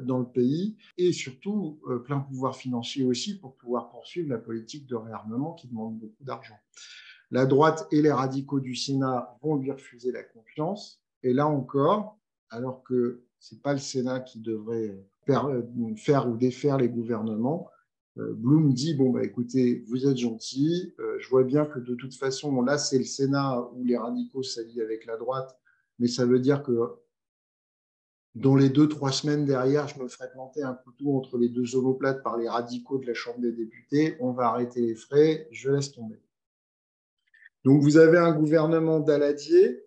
dans le pays, et surtout plein pouvoir financier aussi pour pouvoir poursuivre la politique de réarmement qui demande beaucoup d'argent. La droite et les radicaux du Sénat vont lui refuser la confiance, et là encore, alors que ce n'est pas le Sénat qui devrait faire ou défaire les gouvernements, Blum dit, écoutez, vous êtes gentils, je vois bien que de toute façon, là c'est le Sénat où les radicaux s'allient avec la droite, mais ça veut dire que dans les 2-3 semaines derrière, je me ferai planter un couteau entre les deux omoplates par les radicaux de la Chambre des députés. On va arrêter les frais, je laisse tomber. Donc, vous avez un gouvernement Daladier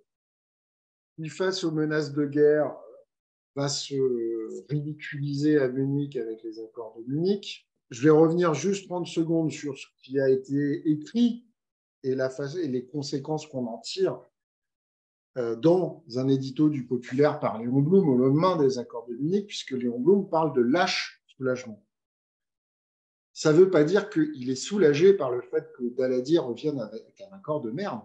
qui, face aux menaces de guerre, va se ridiculiser à Munich avec les accords de Munich. Je vais revenir juste 30 secondes sur ce qui a été écrit et les conséquences qu'on en tire dans un édito du Populaire par Léon Blum au lendemain des accords de Munich, puisque Léon Blum parle de lâche soulagement. Ça ne veut pas dire qu'il est soulagé par le fait que Daladier revienne avec un accord de merde.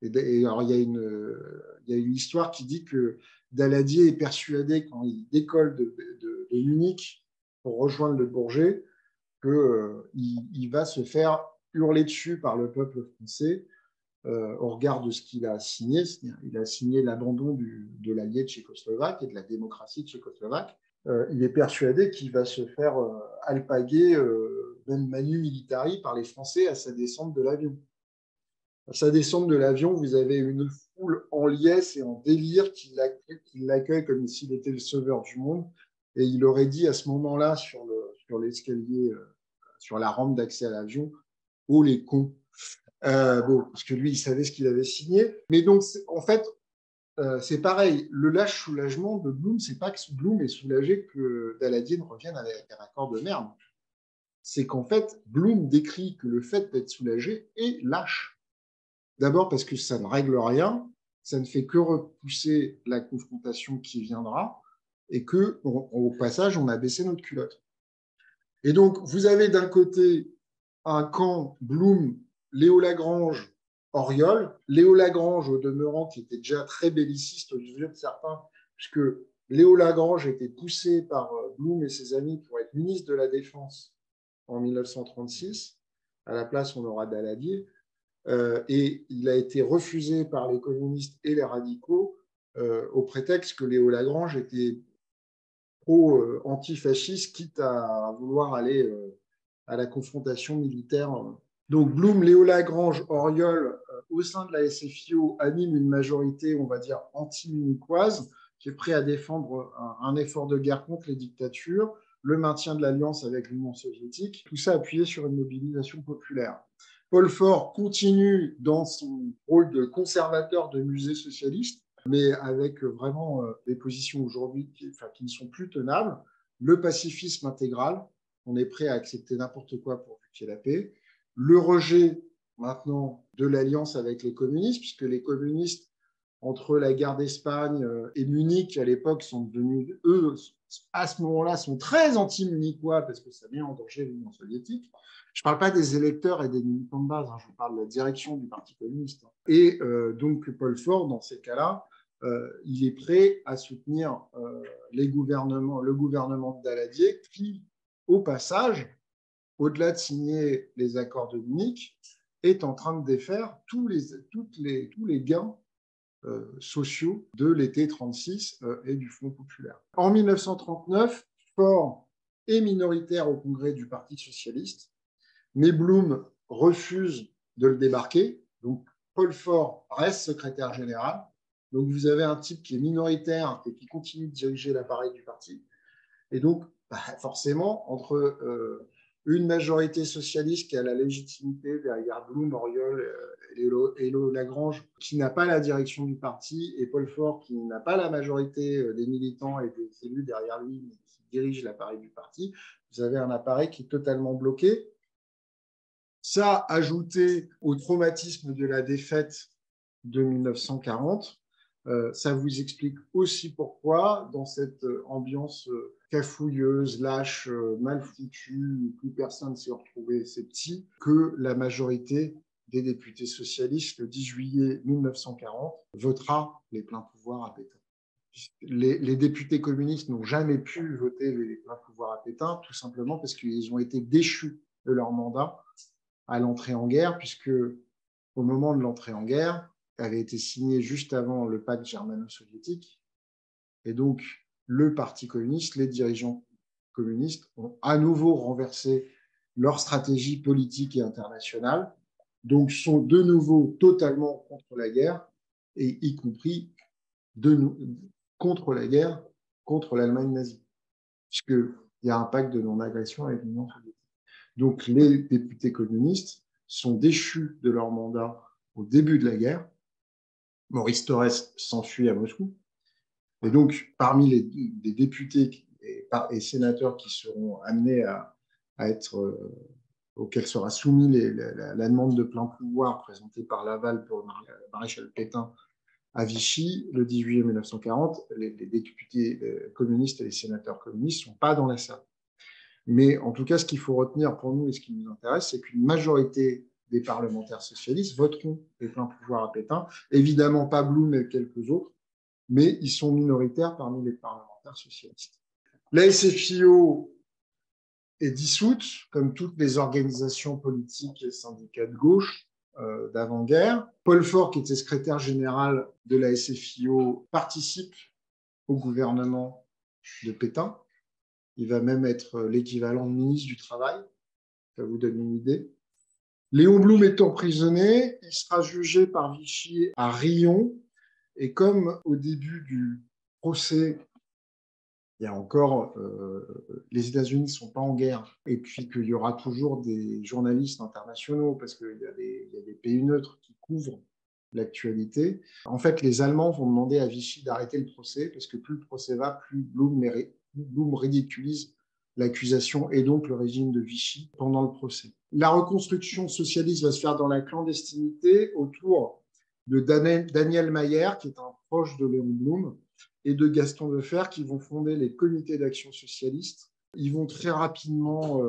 Et alors, il y a une histoire qui dit que Daladier est persuadé, quand il décolle de Munich pour rejoindre le Bourget, qu'il va se faire hurler dessus par le peuple français au regard de ce qu'il a signé. Il a signé l'abandon de l'allié tchécoslovaque et de la démocratie tchécoslovaque. Il est persuadé qu'il va se faire alpaguer, même manu militari, par les Français à sa descente de l'avion. À sa descente de l'avion, vous avez une foule en liesse et en délire qui l'accueille comme s'il était le sauveur du monde. Et il aurait dit à ce moment-là, sur l'escalier, sur la rampe d'accès à l'avion, « Oh les cons !» Bon, parce que lui, il savait ce qu'il avait signé. Mais donc, en fait, c'est pareil. Le lâche soulagement de Blum, c'est pas que Blum est soulagé que Daladier revienne avec un accord de merde. C'est qu'en fait, Blum décrit que le fait d'être soulagé est lâche. D'abord parce que ça ne règle rien, ça ne fait que repousser la confrontation qui viendra, et que, au passage, on a baissé notre culotte. Et donc, vous avez d'un côté un camp Blum, Léo Lagrange, Auriol. Léo Lagrange, au demeurant, qui était déjà très belliciste aux yeux de certains, puisque Léo Lagrange était poussé par Blum et ses amis pour être ministre de la Défense en 1936. À la place, on aura Daladier. Et il a été refusé par les communistes et les radicaux au prétexte que Léo Lagrange était pro-antifasciste, quitte à vouloir aller à la confrontation militaire. Donc Blum, Léo Lagrange, Auriol, au sein de la SFIO, animent une majorité, on va dire, anti-munichoise, qui est prêt à défendre un effort de guerre contre les dictatures, le maintien de l'alliance avec l'Union soviétique, tout ça appuyé sur une mobilisation populaire. Paul Faure continue dans son rôle de conservateur de musée socialiste, mais avec vraiment des positions aujourd'hui qui ne sont plus tenables. Le pacifisme intégral, on est prêt à accepter n'importe quoi pourvu qu'il y ait la paix. Le rejet maintenant de l'alliance avec les communistes, puisque les communistes, entre la guerre d'Espagne et Munich, à l'époque, sont devenus, eux, à ce moment-là, sont très anti-munichois parce que ça met en danger l'Union soviétique. Je ne parle pas des électeurs et des militants de base, je parle de la direction du Parti communiste. Et donc, Paul Faure, dans ces cas-là, il est prêt à soutenir le gouvernement de Daladier qui, au passage, au-delà de signer les accords de Munich, est en train de défaire tous les gains sociaux de l'été 36 et du Front populaire. En 1939, Faure est minoritaire au congrès du Parti socialiste, mais Blum refuse de le débarquer. Donc, Paul Faure reste secrétaire général. Donc, vous avez un type qui est minoritaire et qui continue de diriger l'appareil du parti. Et donc, forcément, entre une majorité socialiste qui a la légitimité derrière Blum, Auriol et Léo Lagrange, qui n'a pas la direction du parti, et Paul Faure, qui n'a pas la majorité des militants et des élus derrière lui, mais qui dirige l'appareil du parti, vous avez un appareil qui est totalement bloqué. Ça, ajouté au traumatisme de la défaite de 1940, ça vous explique aussi pourquoi, dans cette ambiance cafouilleuse, lâche, mal foutue, où plus personne ne s'est retrouvé, c'est petit, que la majorité des députés socialistes, le 10 juillet 1940, votera les pleins pouvoirs à Pétain. Les députés communistes n'ont jamais pu voter les pleins pouvoirs à Pétain, tout simplement parce qu'ils ont été déchus de leur mandat à l'entrée en guerre, puisque au moment de l'entrée en guerre, avait été signé juste avant le pacte germano-soviétique. Et donc, le Parti communiste, les dirigeants communistes ont à nouveau renversé leur stratégie politique et internationale, donc sont de nouveau totalement contre la guerre, et y compris contre la guerre contre l'Allemagne nazie, puisqu'il y a un pacte de non-agression avec l'Union soviétique. Donc, les députés communistes sont déchus de leur mandat au début de la guerre. Maurice Thorez s'enfuit à Moscou. Et donc, parmi les députés et sénateurs qui seront amenés à être, auxquels sera soumis la demande de plein pouvoir présentée par Laval pour le maréchal Pétain à Vichy, le 10 juillet 1940, les députés communistes et les sénateurs communistes ne sont pas dans la salle. Mais en tout cas, ce qu'il faut retenir pour nous et ce qui nous intéresse, c'est qu'une majorité des parlementaires socialistes voteront les pleins pouvoirs à Pétain. Évidemment, pas Blum et quelques autres, mais ils sont minoritaires parmi les parlementaires socialistes. La SFIO est dissoute, comme toutes les organisations politiques et syndicats de gauche, d'avant-guerre. Paul Faure, qui était secrétaire général de la SFIO, participe au gouvernement de Pétain. Il va même être l'équivalent de ministre du Travail. Ça vous donne une idée. Léon Blum est emprisonné. Il sera jugé par Vichy à Riom. Et comme au début du procès, il y a encore, les États-Unis ne sont pas en guerre, et puis qu'il y aura toujours des journalistes internationaux, parce qu'il y a des pays neutres qui couvrent l'actualité. En fait, les Allemands vont demander à Vichy d'arrêter le procès, parce que plus le procès va, plus Blum ridiculise l'accusation et donc le régime de Vichy pendant le procès. La reconstruction socialiste va se faire dans la clandestinité autour de Daniel Mayer, qui est un proche de Léon Blum, et de Gaston Defferre, qui vont fonder les comités d'action socialiste. Ils vont très rapidement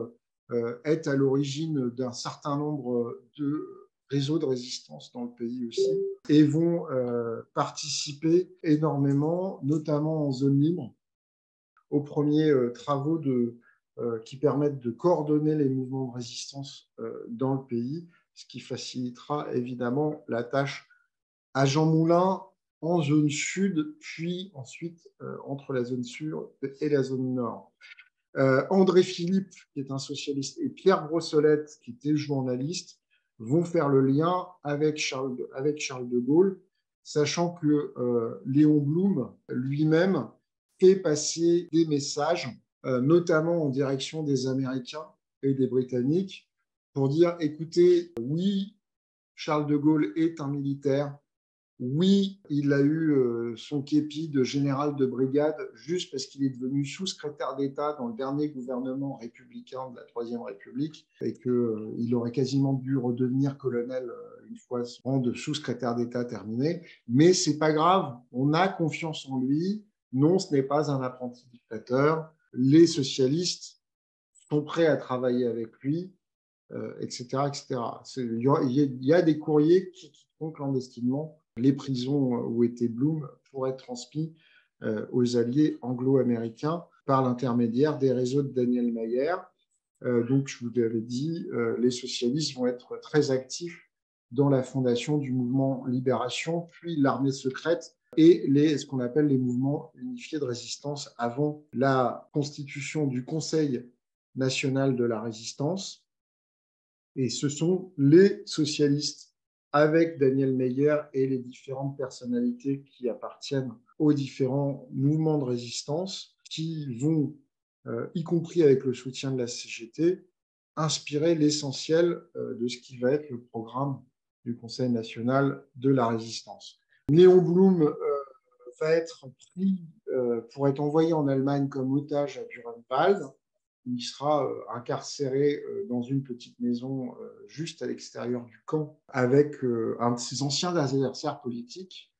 être à l'origine d'un certain nombre de réseaux de résistance dans le pays aussi, et vont participer énormément, notamment en zone libre, aux premiers travaux qui permettent de coordonner les mouvements de résistance dans le pays, ce qui facilitera évidemment la tâche à Jean Moulin en zone sud, puis ensuite entre la zone sud et la zone nord. André Philippe, qui est un socialiste, et Pierre Brossolette, qui était journaliste, vont faire le lien avec Charles de Gaulle, sachant que Léon Blum lui-même fait passer des messages, notamment en direction des Américains et des Britanniques, pour dire, écoutez, oui, Charles de Gaulle est un militaire, oui, il a eu son képi de général de brigade juste parce qu'il est devenu sous-secrétaire d'État dans le dernier gouvernement républicain de la Troisième République et qu'il aurait quasiment dû redevenir colonel une fois son rang de sous-secrétaire d'État terminé. Mais c'est pas grave, on a confiance en lui. Non, ce n'est pas un apprenti dictateur. Les socialistes sont prêts à travailler avec lui, etc., etc. Il y a des courriers qui quitteront clandestinement les prisons où était Blum pour être transmis aux alliés anglo-américains par l'intermédiaire des réseaux de Daniel Mayer. Donc, je vous l'avais dit, les socialistes vont être très actifs dans la fondation du mouvement Libération, puis l'armée secrète et ce qu'on appelle les mouvements unifiés de résistance avant la constitution du Conseil national de la résistance. Et ce sont les socialistes avec Daniel Mayer et les différentes personnalités qui appartiennent aux différents mouvements de résistance qui vont, y compris avec le soutien de la CGT, inspirer l'essentiel de ce qui va être le programme du Conseil national de la résistance. Léon Blum va être pris pour être envoyé en Allemagne comme otage à Buchenwald. Il sera incarcéré dans une petite maison juste à l'extérieur du camp avec un de ses anciens adversaires politiques,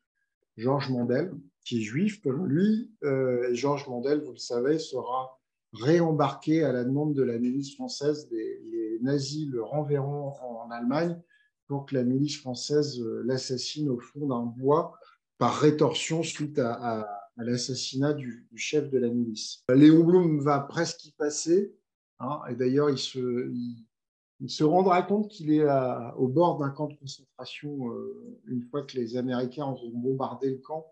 Georges Mandel, qui est juif comme lui. Et Georges Mandel, vous le savez, sera réembarqué à la demande de la milice française. Les nazis le renverront en Allemagne pour que la milice française l'assassine au fond d'un bois par rétorsion suite à l'assassinat du chef de la milice. Léon Blum va presque y passer, hein, et d'ailleurs il se rendra compte qu'il est au bord d'un camp de concentration une fois que les Américains auront bombardé le camp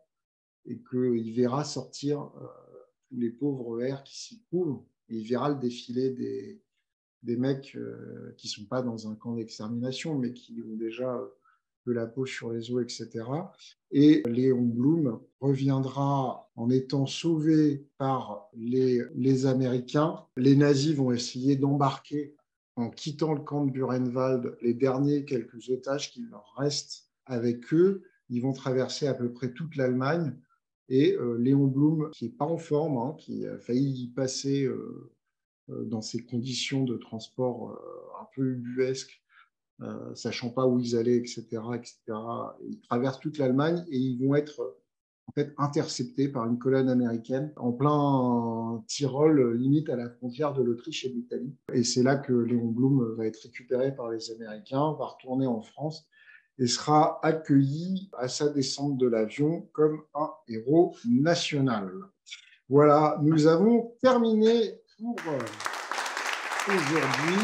et qu'il verra sortir tous les pauvres vers qui s'y trouvent, et il verra le défilé des mecs qui ne sont pas dans un camp d'extermination mais qui ont déjà de la peau sur les os, etc. Et Léon Blum reviendra en étant sauvé par les Américains. Les nazis vont essayer d'embarquer, en quittant le camp de Buchenwald, les derniers quelques otages qui leur restent avec eux. Ils vont traverser à peu près toute l'Allemagne. Et Léon Blum, qui n'est pas en forme, hein, qui a failli y passer dans ces conditions de transport un peu ubuesques, sachant pas où ils allaient, etc., etc. Ils traversent toute l'Allemagne et ils vont être en fait interceptés par une colonne américaine en plein Tyrol, limite à la frontière de l'Autriche et de l'Italie. Et c'est là que Léon Blum va être récupéré par les Américains, va retourner en France et sera accueilli à sa descente de l'avion comme un héros national. Voilà, nous avons terminé pour aujourd'hui.